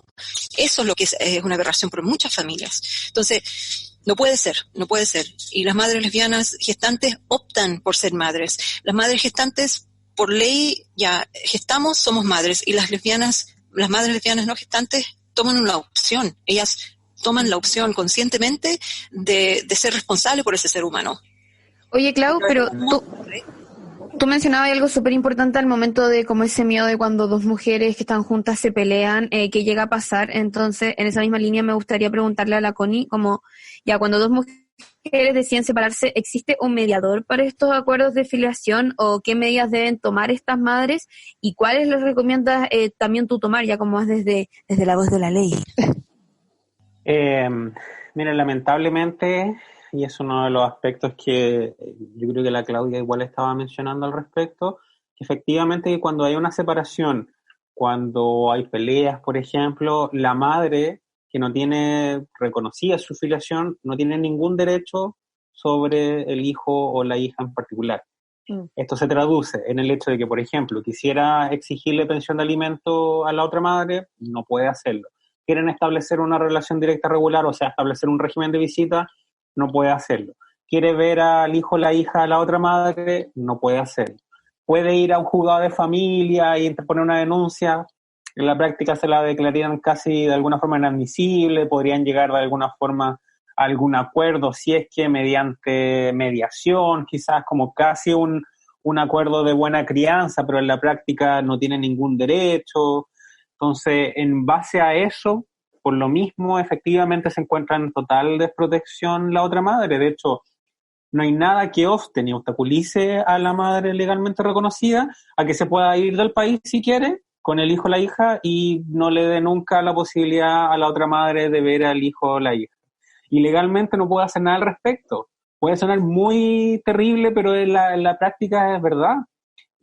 es lo que es una aberración por muchas familias. Entonces, no puede ser. Y las madres lesbianas gestantes optan por ser madres. Las madres gestantes, por ley, ya gestamos, somos madres. Y las madres lesbianas no gestantes toman una opción. Ellas toman la opción conscientemente de ser responsables por ese ser humano.
Oye, Clau, pero tú mencionabas algo súper importante al momento de como ese miedo de cuando dos mujeres que están juntas se pelean, que llega a pasar. Entonces, en esa misma línea me gustaría preguntarle a la Connie, como ya cuando dos mujeres deciden separarse, ¿existe un mediador para estos acuerdos de filiación o qué medidas deben tomar estas madres y cuáles les recomiendas también tú tomar, ya como es desde la voz de la ley?
Miren, lamentablemente, y es uno de los aspectos que yo creo que la Claudia igual estaba mencionando al respecto, que efectivamente cuando hay una separación, cuando hay peleas, por ejemplo, la madre que no tiene reconocida su filiación no tiene ningún derecho sobre el hijo o la hija en particular. Esto se traduce en el hecho de que, por ejemplo, quisiera exigirle pensión de alimento a la otra madre, no puede hacerlo. Quieren establecer una relación directa regular, o sea, establecer un régimen de visita, no puede hacerlo. Quiere ver al hijo o la hija a la otra madre, no puede hacerlo. Puede ir a un juzgado de familia y interponer una denuncia. En la práctica se la declararían casi de alguna forma inadmisible, podrían llegar de alguna forma a algún acuerdo, si es que mediante mediación, quizás como casi un acuerdo de buena crianza, pero en la práctica no tiene ningún derecho. Entonces, en base a eso, por lo mismo, efectivamente se encuentra en total desprotección la otra madre. De hecho, no hay nada que obste ni obstaculice a la madre legalmente reconocida a que se pueda ir del país si quiere, con el hijo o la hija, y no le dé nunca la posibilidad a la otra madre de ver al hijo o la hija. Y legalmente no puede hacer nada al respecto. Puede sonar muy terrible, pero en la práctica es verdad.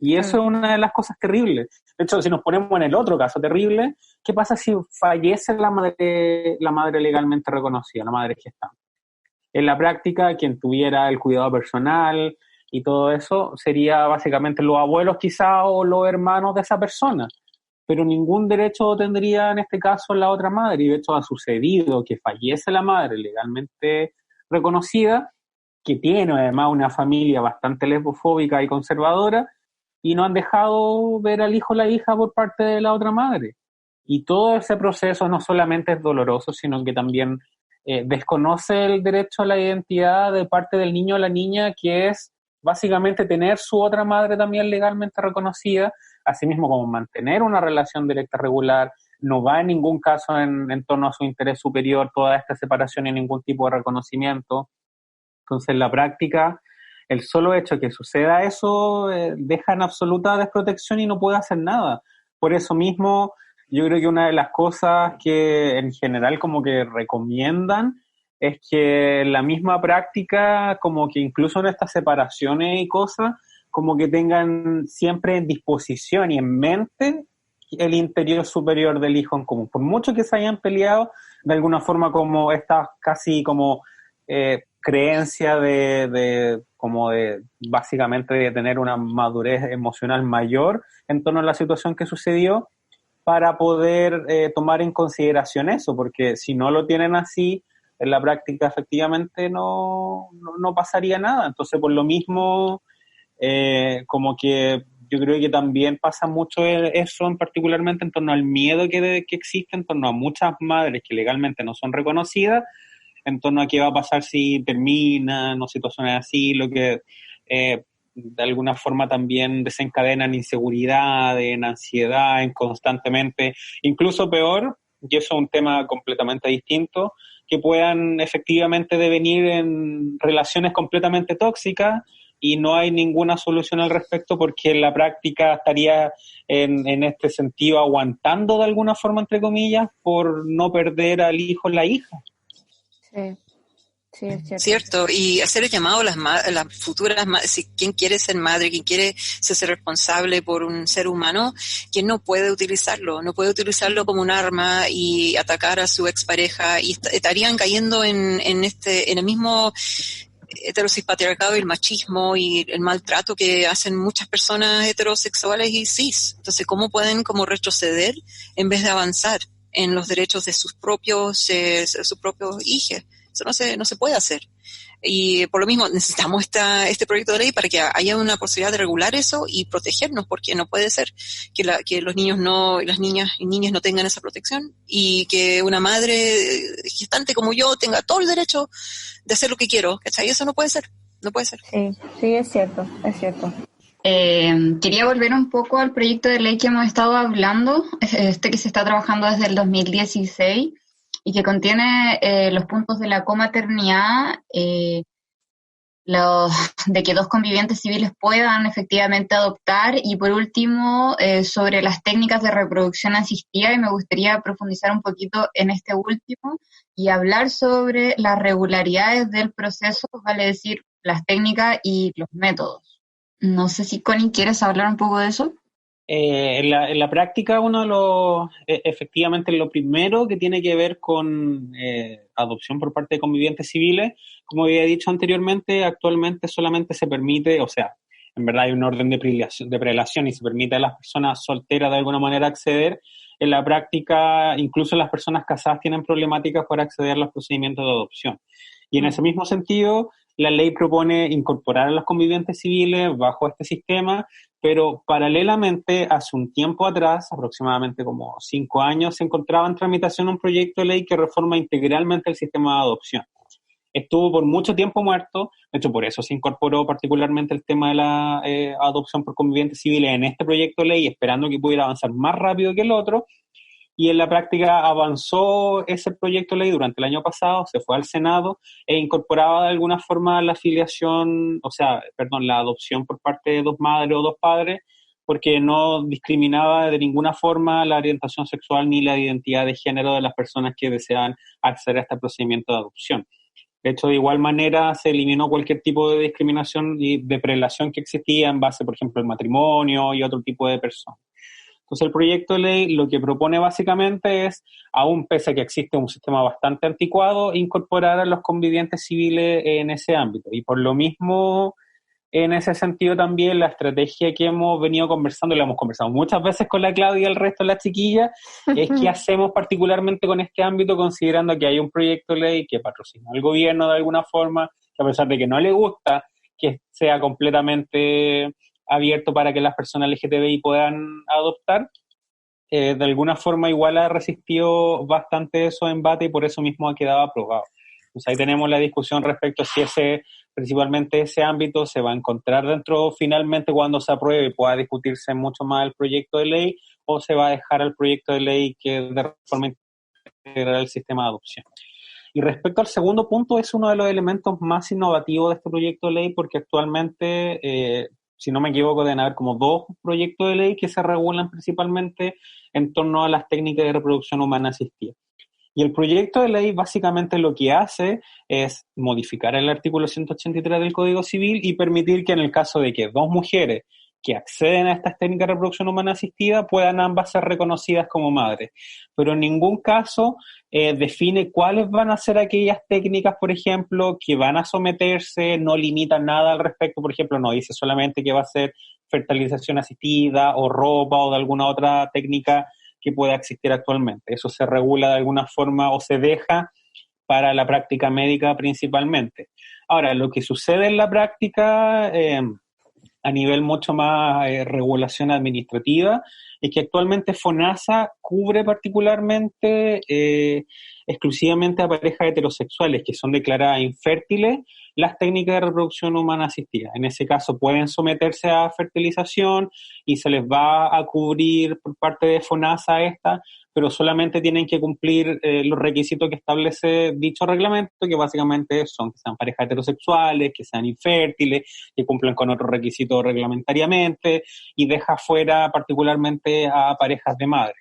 Y eso es una de las cosas terribles. De hecho, si nos ponemos en el otro caso terrible, ¿qué pasa si fallece la madre legalmente reconocida, la madre gestante? En la práctica, quien tuviera el cuidado personal y todo eso sería básicamente los abuelos quizá o los hermanos de esa persona, pero ningún derecho tendría en este caso la otra madre. Y de hecho ha sucedido que fallece la madre legalmente reconocida, que tiene además una familia bastante lesbofóbica y conservadora, y no han dejado ver al hijo o la hija por parte de la otra madre. Y todo ese proceso no solamente es doloroso, sino que también desconoce el derecho a la identidad de parte del niño o la niña, que es básicamente tener su otra madre también legalmente reconocida, asimismo como mantener una relación directa regular. No va en ningún caso en torno a su interés superior toda esta separación y ningún tipo de reconocimiento. Entonces, en la práctica, el solo hecho de que suceda eso deja en absoluta desprotección y no puede hacer nada. Por eso mismo, yo creo que una de las cosas que en general como que recomiendan es que la misma práctica, como que incluso en estas separaciones y cosas, como que tengan siempre en disposición y en mente el interior superior del hijo en común. Por mucho que se hayan peleado, de alguna forma como esta casi como creencia de básicamente de tener una madurez emocional mayor en torno a la situación que sucedió, para poder tomar en consideración eso, porque si no lo tienen así, en la práctica efectivamente no pasaría nada. Entonces, por lo mismo, como que yo creo que también pasa mucho eso, particularmente en torno al miedo que existe en torno a muchas madres que legalmente no son reconocidas, en torno a qué va a pasar si terminan o situaciones así, lo que de alguna forma también desencadenan inseguridad, en ansiedad, en constantemente, incluso peor, y eso es un tema completamente distinto, que puedan efectivamente devenir en relaciones completamente tóxicas y no hay ninguna solución al respecto, porque en la práctica estaría en este sentido aguantando de alguna forma, entre comillas, por no perder al hijo o la hija.
Sí. Sí, es cierto.
Cierto, y hacer el llamado a las futuras madres, si quien quiere ser madre, quien quiere ser responsable por un ser humano, quien no puede utilizarlo como un arma y atacar a su expareja, y estarían cayendo en el mismo heterosis-patriarcado y el machismo y el maltrato que hacen muchas personas heterosexuales y cis. Entonces, ¿cómo pueden como retroceder en vez de avanzar en los derechos de sus propios hijos? Eso no se puede hacer. Y por lo mismo necesitamos este proyecto de ley para que haya una posibilidad de regular eso y protegernos, porque no puede ser que los niños las niñas y niñas no tengan esa protección, y que una madre gestante como yo tenga todo el derecho de hacer lo que quiero, ¿cachai? Eso no puede ser.
Sí, es cierto.
Quería volver un poco al proyecto de ley que hemos estado hablando, que se está trabajando desde el 2016, y que contiene los puntos de la comaternidad, de que dos convivientes civiles puedan efectivamente adoptar, y por último sobre las técnicas de reproducción asistida, y me gustaría profundizar un poquito en este último y hablar sobre las regularidades del proceso, vale decir, las técnicas y los métodos. No sé si Connie, ¿quieres hablar un poco de eso?
En la práctica, efectivamente, lo primero que tiene que ver con adopción por parte de convivientes civiles, como había dicho anteriormente, actualmente solamente se permite, o sea, en verdad hay un orden de prelación y se permite a las personas solteras de alguna manera acceder. En la práctica, incluso las personas casadas tienen problemáticas para acceder a los procedimientos de adopción. Y en ese mismo sentido, la ley propone incorporar a los convivientes civiles bajo este sistema, pero paralelamente, hace un tiempo atrás, aproximadamente como 5 años, se encontraba en tramitación un proyecto de ley que reforma integralmente el sistema de adopción. Estuvo por mucho tiempo muerto, de hecho por eso se incorporó particularmente el tema de la adopción por convivientes civiles en este proyecto de ley, esperando que pudiera avanzar más rápido que el otro, y en la práctica avanzó ese proyecto de ley durante el año pasado, se fue al Senado e incorporaba de alguna forma la la adopción por parte de dos madres o dos padres, porque no discriminaba de ninguna forma la orientación sexual ni la identidad de género de las personas que deseaban acceder a este procedimiento de adopción. De hecho, de igual manera se eliminó cualquier tipo de discriminación y de prelación que existía en base, por ejemplo, al matrimonio y otro tipo de personas. Entonces, el proyecto de ley lo que propone básicamente es, aún pese a que existe un sistema bastante anticuado, incorporar a los convivientes civiles en ese ámbito. Y por lo mismo, en ese sentido también, la estrategia que hemos venido conversando, y la hemos conversado muchas veces con la Claudia y el resto de las chiquillas, es qué hacemos particularmente con este ámbito, considerando que hay un proyecto de ley que patrocina al gobierno de alguna forma, que a pesar de que no le gusta que sea completamente abierto para que las personas LGTBI puedan adoptar, de alguna forma igual ha resistido bastante esos embates y por eso mismo ha quedado aprobado. Entonces ahí tenemos la discusión respecto a si principalmente ese ámbito se va a encontrar dentro finalmente cuando se apruebe y pueda discutirse mucho más el proyecto de ley, o se va a dejar al proyecto de ley que de forma integral el sistema de adopción. Y respecto al segundo punto, es uno de los elementos más innovativos de este proyecto de ley porque actualmente, si no me equivoco, deben haber como 2 proyectos de ley que se regulan principalmente en torno a las técnicas de reproducción humana asistida. Y el proyecto de ley básicamente lo que hace es modificar el artículo 183 del Código Civil y permitir que en el caso de que 2 mujeres que acceden a estas técnicas de reproducción humana asistida puedan ambas ser reconocidas como madres. Pero en ningún caso define cuáles van a ser aquellas técnicas, por ejemplo, que van a someterse, no limita nada al respecto, por ejemplo, no dice solamente que va a ser fertilización asistida o ropa o de alguna otra técnica que pueda existir actualmente. Eso se regula de alguna forma o se deja para la práctica médica principalmente. Ahora, lo que sucede en la práctica a nivel mucho más regulación administrativa es que actualmente FONASA cubre particularmente exclusivamente a parejas heterosexuales que son declaradas infértiles las técnicas de reproducción humana asistida. En ese caso pueden someterse a fertilización y se les va a cubrir por parte de FONASA esta, pero solamente tienen que cumplir los requisitos que establece dicho reglamento, que básicamente son que sean parejas heterosexuales, que sean infértiles, que cumplan con otros requisitos reglamentariamente, y deja fuera particularmente a parejas de madre.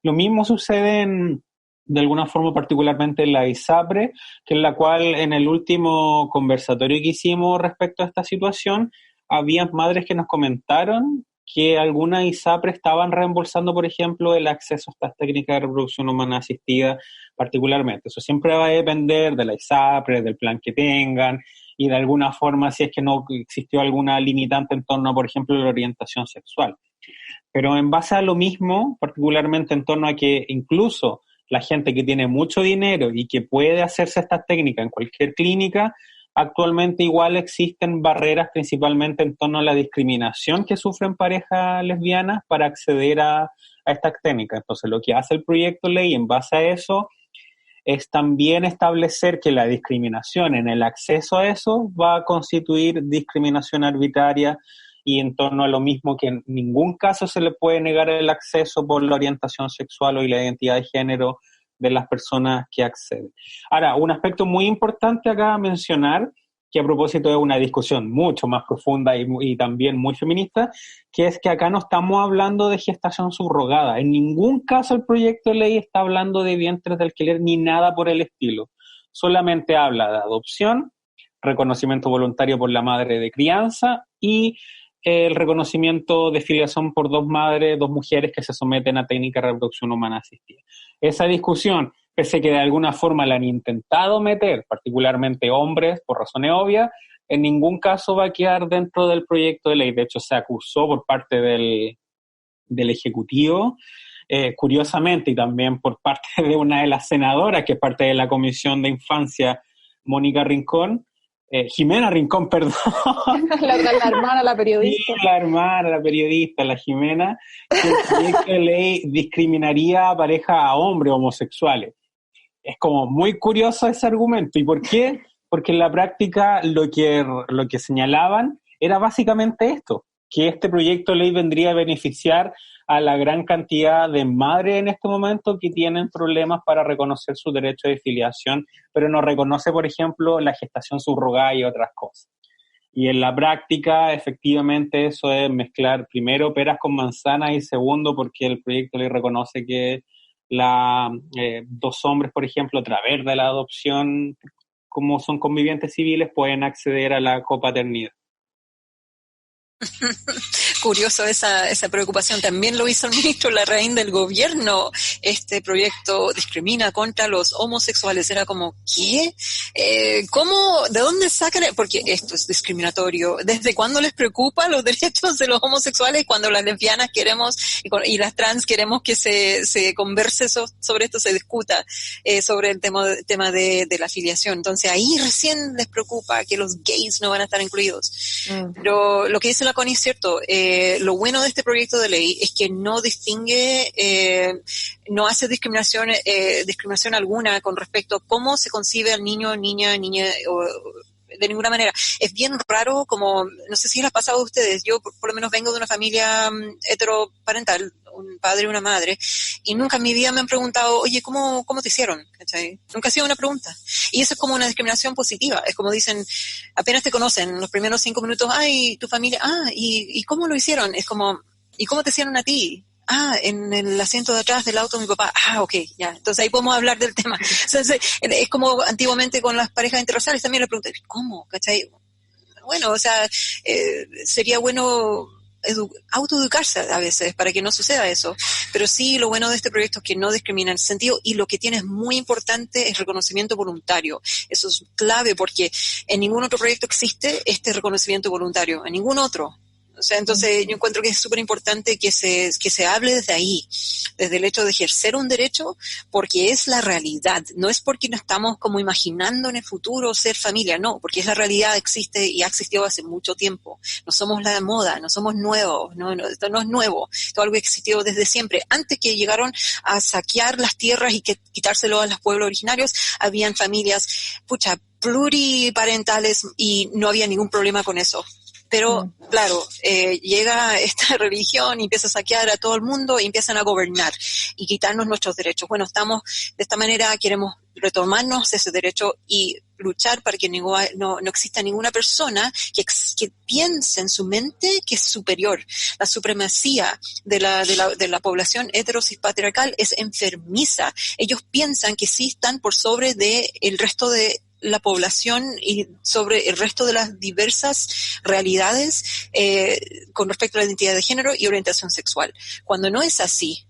Lo mismo sucede de alguna forma particularmente en la ISAPRE, que en la cual en el último conversatorio que hicimos respecto a esta situación, había madres que nos comentaron que algunas ISAPRE estaban reembolsando, por ejemplo, el acceso a estas técnicas de reproducción humana asistida particularmente. Eso siempre va a depender de la ISAPRE, del plan que tengan, y de alguna forma si es que no existió alguna limitante en torno a, por ejemplo, la orientación sexual. Pero en base a lo mismo, particularmente en torno a que incluso la gente que tiene mucho dinero y que puede hacerse estas técnicas en cualquier clínica, actualmente igual existen barreras principalmente en torno a la discriminación que sufren parejas lesbianas para acceder a estas técnicas. Entonces lo que hace el proyecto de ley en base a eso es también establecer que la discriminación en el acceso a eso va a constituir discriminación arbitraria y en torno a lo mismo que en ningún caso se le puede negar el acceso por la orientación sexual o la identidad de género de las personas que acceden. Ahora, un aspecto muy importante acá a mencionar, que a propósito de una discusión mucho más profunda y también muy feminista, que es que acá no estamos hablando de gestación subrogada. En ningún caso el proyecto de ley está hablando de vientres de alquiler ni nada por el estilo. Solamente habla de adopción, reconocimiento voluntario por la madre de crianza y el reconocimiento de filiación por 2 mujeres que se someten a técnica de reproducción humana asistida. Esa discusión, pese a que de alguna forma la han intentado meter, particularmente hombres, por razones obvias, en ningún caso va a quedar dentro del proyecto de ley. De hecho, se acusó por parte del Ejecutivo, curiosamente, y también por parte de una de las senadoras, que es parte de la Comisión de Infancia, Mónica Rincón, Jimena Rincón, perdón.
La hermana, la periodista.
Sí, la hermana, la periodista, la Jimena, que el proyecto de ley discriminaría a parejas a hombres homosexuales. Es como muy curioso ese argumento. ¿Y por qué? Porque en la práctica lo que señalaban era básicamente esto, que este proyecto de ley vendría a beneficiar a la gran cantidad de madres en este momento que tienen problemas para reconocer su derecho de filiación, pero no reconoce, por ejemplo, la gestación subrogada y otras cosas. Y en la práctica, efectivamente, eso es mezclar primero peras con manzanas y segundo, porque el proyecto de ley reconoce que 2 hombres, por ejemplo, a través de la adopción, como son convivientes civiles, pueden acceder a la copaternidad.
Curioso esa preocupación. También lo hizo el ministro Larraín del gobierno. Este proyecto discrimina contra los homosexuales. Era como, ¿qué? ¿Cómo? ¿De dónde sacan? Porque esto es discriminatorio. ¿Desde cuándo les preocupa los derechos de los homosexuales cuando las lesbianas queremos y las trans queremos que se converse sobre esto, se discuta sobre el tema de la afiliación? Entonces ahí recién les preocupa que los gays no van a estar incluidos. Pero lo que dice la Connie es cierto. Lo bueno de este proyecto de ley es que no distingue, no hace discriminación alguna con respecto a cómo se concibe al niño, niña, o de ninguna manera. Es bien raro, como, no sé si les ha pasado a ustedes, yo por lo menos vengo de una familia heteroparental, un padre y una madre, y nunca en mi vida me han preguntado, oye, ¿cómo te hicieron? ¿Cachai? Nunca ha sido una pregunta. Y eso es como una discriminación positiva. Es como dicen, apenas te conocen, los primeros 5 minutos, ay, tu familia, ¿y cómo lo hicieron? Es como, ¿y cómo te hicieron a ti? En el asiento de atrás del auto de mi papá. Ok, ya. Entonces ahí podemos hablar del tema. Entonces, es como antiguamente con las parejas interraciales también le pregunté, ¿cómo? ¿Cachai? Bueno, o sea, sería bueno autoeducarse a veces para que no suceda eso. Pero sí, lo bueno de este proyecto es que no discrimina en ese sentido, y lo que tiene es muy importante es reconocimiento voluntario. Eso es clave porque en ningún otro proyecto existe este reconocimiento voluntario, en ningún otro. O sea, entonces yo encuentro que es súper importante que se hable desde ahí, desde el hecho de ejercer un derecho, porque es la realidad. No es porque no estamos como imaginando en el futuro ser familia, no, porque es la realidad, existe y ha existido hace mucho tiempo. No somos la moda, no somos nuevos, esto no es nuevo, esto es algo que existió desde siempre. Antes que llegaron a saquear las tierras y que quitárselo a los pueblos originarios, habían familias, pluriparentales y no había ningún problema con eso. Pero, claro, llega esta religión y empieza a saquear a todo el mundo y empiezan a gobernar y quitarnos nuestros derechos. Bueno, estamos de esta manera, queremos retomarnos ese derecho y luchar para que no exista ninguna persona que piense en su mente que es superior. La supremacía de la población heterocispatriarcal es enfermiza. Ellos piensan que sí están por sobre del resto de la población y sobre el resto de las diversas realidades con respecto a la identidad de género y orientación sexual. Cuando no es así,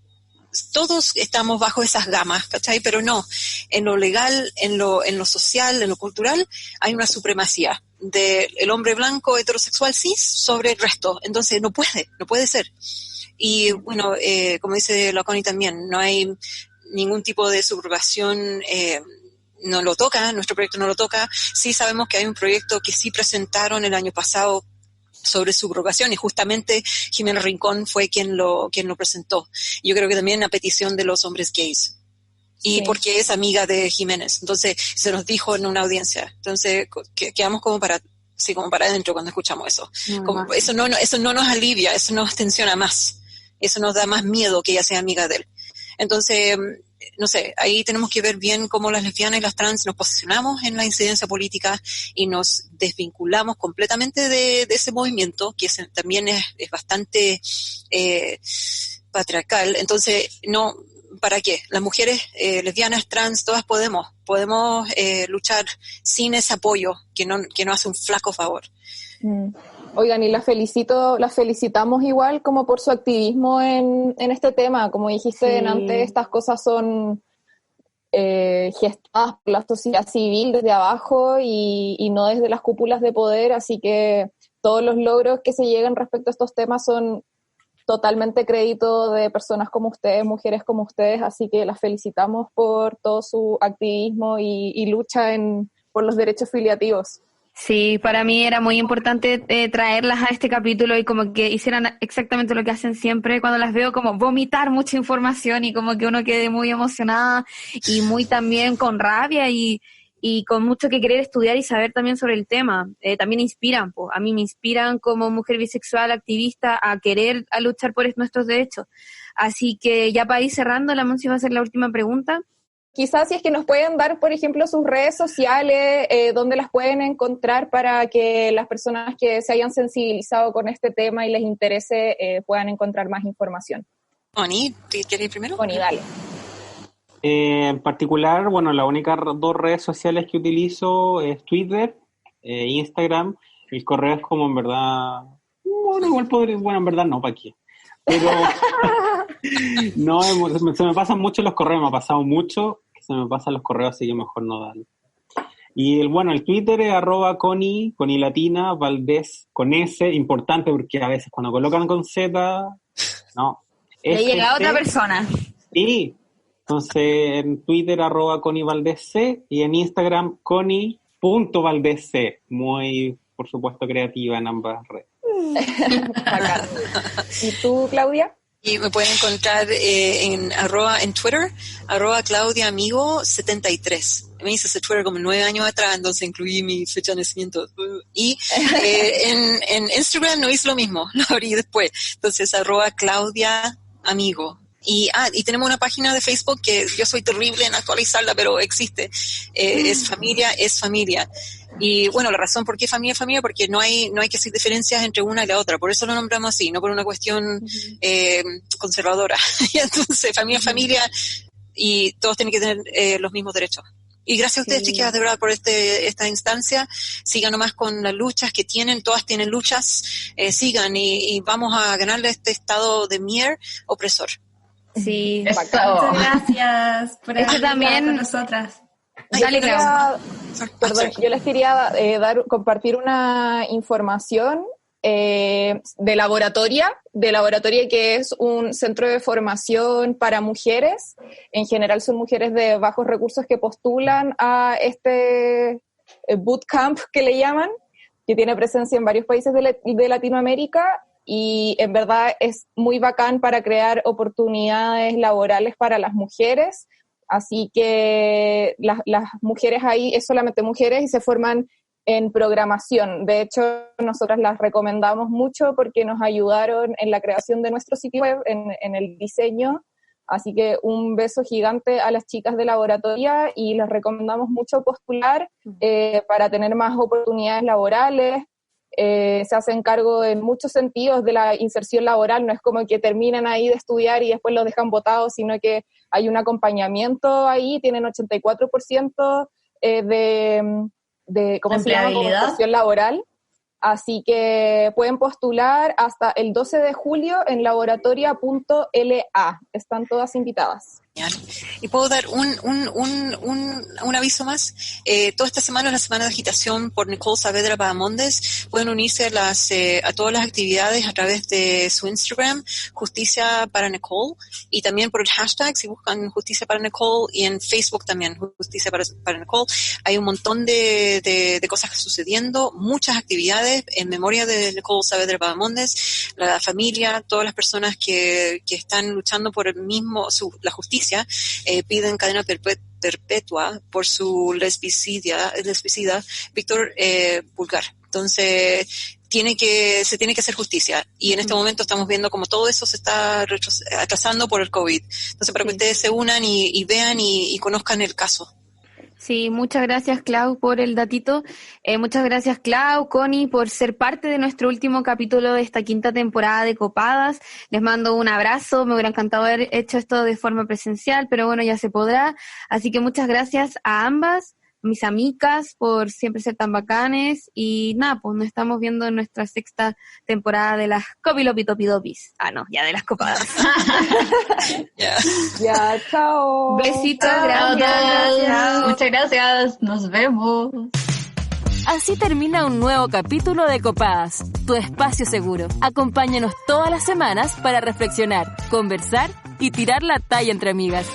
todos estamos bajo esas gamas, ¿cachai? Pero no, en lo legal, en lo social, en lo cultural, hay una supremacía del hombre blanco heterosexual cis sobre el resto. Entonces no puede ser. Y bueno, como dice la Connie también, no hay ningún tipo de subrogación no lo toca, nuestro proyecto no lo toca. Sí sabemos que hay un proyecto que sí presentaron el año pasado sobre subrogación y justamente Jimena Rincón fue quien lo presentó. Yo creo que también a petición de los hombres gays. Y sí, porque es amiga de Jiménez. Entonces se nos dijo en una audiencia. Entonces quedamos como para adentro cuando escuchamos eso. Eso no nos alivia, eso nos tensiona más. Eso nos da más miedo que ella sea amiga de él. Entonces, no sé, ahí tenemos que ver bien cómo las lesbianas y las trans nos posicionamos en la incidencia política y nos desvinculamos completamente de ese movimiento, que también es bastante patriarcal. Entonces, no, ¿para qué? Las mujeres lesbianas, trans, todas podemos luchar sin ese apoyo que no hace un flaco favor.
Oigan, y las felicitamos igual como por su activismo en este tema. Como dijiste antes, estas cosas son gestadas por la sociedad civil desde abajo y no desde las cúpulas de poder, así que todos los logros que se llegan respecto a estos temas son totalmente crédito de personas como ustedes, mujeres como ustedes, así que las felicitamos por todo su activismo y lucha por los derechos filiativos.
Sí, para mí era muy importante traerlas a este capítulo y como que hicieran exactamente lo que hacen siempre. Cuando las veo, como vomitar mucha información y como que uno quede muy emocionada y muy también con rabia y con mucho que querer estudiar y saber también sobre el tema. También inspiran, a mí me inspiran como mujer bisexual, activista, a luchar por nuestros derechos. Así que ya para ir cerrando, la Monsi va a hacer la última pregunta.
Quizás si es que nos pueden dar, por ejemplo, sus redes sociales, donde las pueden encontrar para que las personas que se hayan sensibilizado con este tema y les interese puedan encontrar más información.
Connie, ¿quieres ir primero?
Connie, dale.
En particular, bueno, las únicas 2 redes sociales que utilizo es Twitter, Instagram. El correo es como en verdad, bueno, igual podría, bueno, en verdad no, ¿para qué? Pero no, se me pasan mucho los correos, me ha pasado mucho que se me pasan los correos, así que mejor no darle. Y el Twitter es @Connie, Connie Latina, Valdés, con S, importante porque a veces cuando colocan con Z, no.
Le llega a otra persona.
Sí, entonces en Twitter @Connie Valdés C y en Instagram Connie.Valdés C, muy, por supuesto, creativa en ambas redes.
¿Y tú, Claudia?
Y me pueden encontrar en Twitter, @ClaudiaAmigo73. Me hice ese Twitter como 9 años atrás, entonces incluí mi fecha de nacimiento. Y en Instagram no hice lo mismo, lo abrí después. Entonces, @ClaudiaAmigo. Y tenemos una página de Facebook que yo soy terrible en actualizarla, pero existe. Es Familia es Familia. Y bueno, la razón por qué familia es familia, porque no hay que hacer diferencias entre una y la otra. Por eso lo nombramos así, no por una cuestión conservadora. Y entonces, familia es familia y todos tienen que tener los mismos derechos. Y gracias a ustedes, chicas, de verdad, por esta instancia. Sigan nomás con las luchas que tienen, todas tienen luchas. Sigan y vamos a ganarle a este estado de mier opresor.
Sí,
muchas gracias por estar también con nosotras.
Dale,
yo les quería compartir una información de Laboratoria, que es un centro de formación para mujeres. En general son mujeres de bajos recursos que postulan a este bootcamp que le llaman, que tiene presencia en varios países de Latinoamérica, y en verdad es muy bacán para crear oportunidades laborales para las mujeres. Así que las mujeres ahí es solamente mujeres y se forman en programación. De hecho, nosotras las recomendamos mucho porque nos ayudaron en la creación de nuestro sitio web, en el diseño. Así que un beso gigante a las chicas de Laboratoria y les recomendamos mucho postular para tener más oportunidades laborales. Se hacen cargo en muchos sentidos de la inserción laboral, no es como que terminan ahí de estudiar y después los dejan botados, sino que hay un acompañamiento ahí, tienen 84% de ¿cómo se llama? Como inserción laboral, así que pueden postular hasta el 12 de julio en laboratoria.la, están todas invitadas.
Y puedo dar un aviso más. Toda esta semana es la semana de agitación por Nicole Saavedra Bahamondes. Pueden unirse a todas las actividades a través de su Instagram, Justicia para Nicole, y también por el hashtag, si buscan Justicia para Nicole, y en Facebook también, Justicia para Nicole. Hay un montón de cosas sucediendo, muchas actividades en memoria de Nicole Saavedra Bahamondes, la familia, todas las personas que están luchando por la justicia. Piden cadena perpetua por su lesbicida Víctor Bulgar. Entonces, se tiene que hacer justicia. Y en este momento estamos viendo como todo eso se está atrasando por el COVID. Entonces, para que ustedes se unan y vean y conozcan el caso.
Sí, muchas gracias, Clau, por el datito. Muchas gracias, Clau, Connie, por ser parte de nuestro último capítulo de esta 5ª temporada de Copadas. Les mando un abrazo. Me hubiera encantado haber hecho esto de forma presencial, pero bueno, ya se podrá. Así que muchas gracias a ambas, mis amigas, por siempre ser tan bacanes. Y nada, pues nos estamos viendo en nuestra 6ª temporada de las Copilopitopidopis. Ya de las Copadas.
Ya, chao.
Besitos, gracias.
Muchas gracias, nos vemos.
Así termina un nuevo capítulo de Copadas, tu espacio seguro. Acompáñanos todas las semanas para reflexionar, conversar y tirar la talla entre amigas.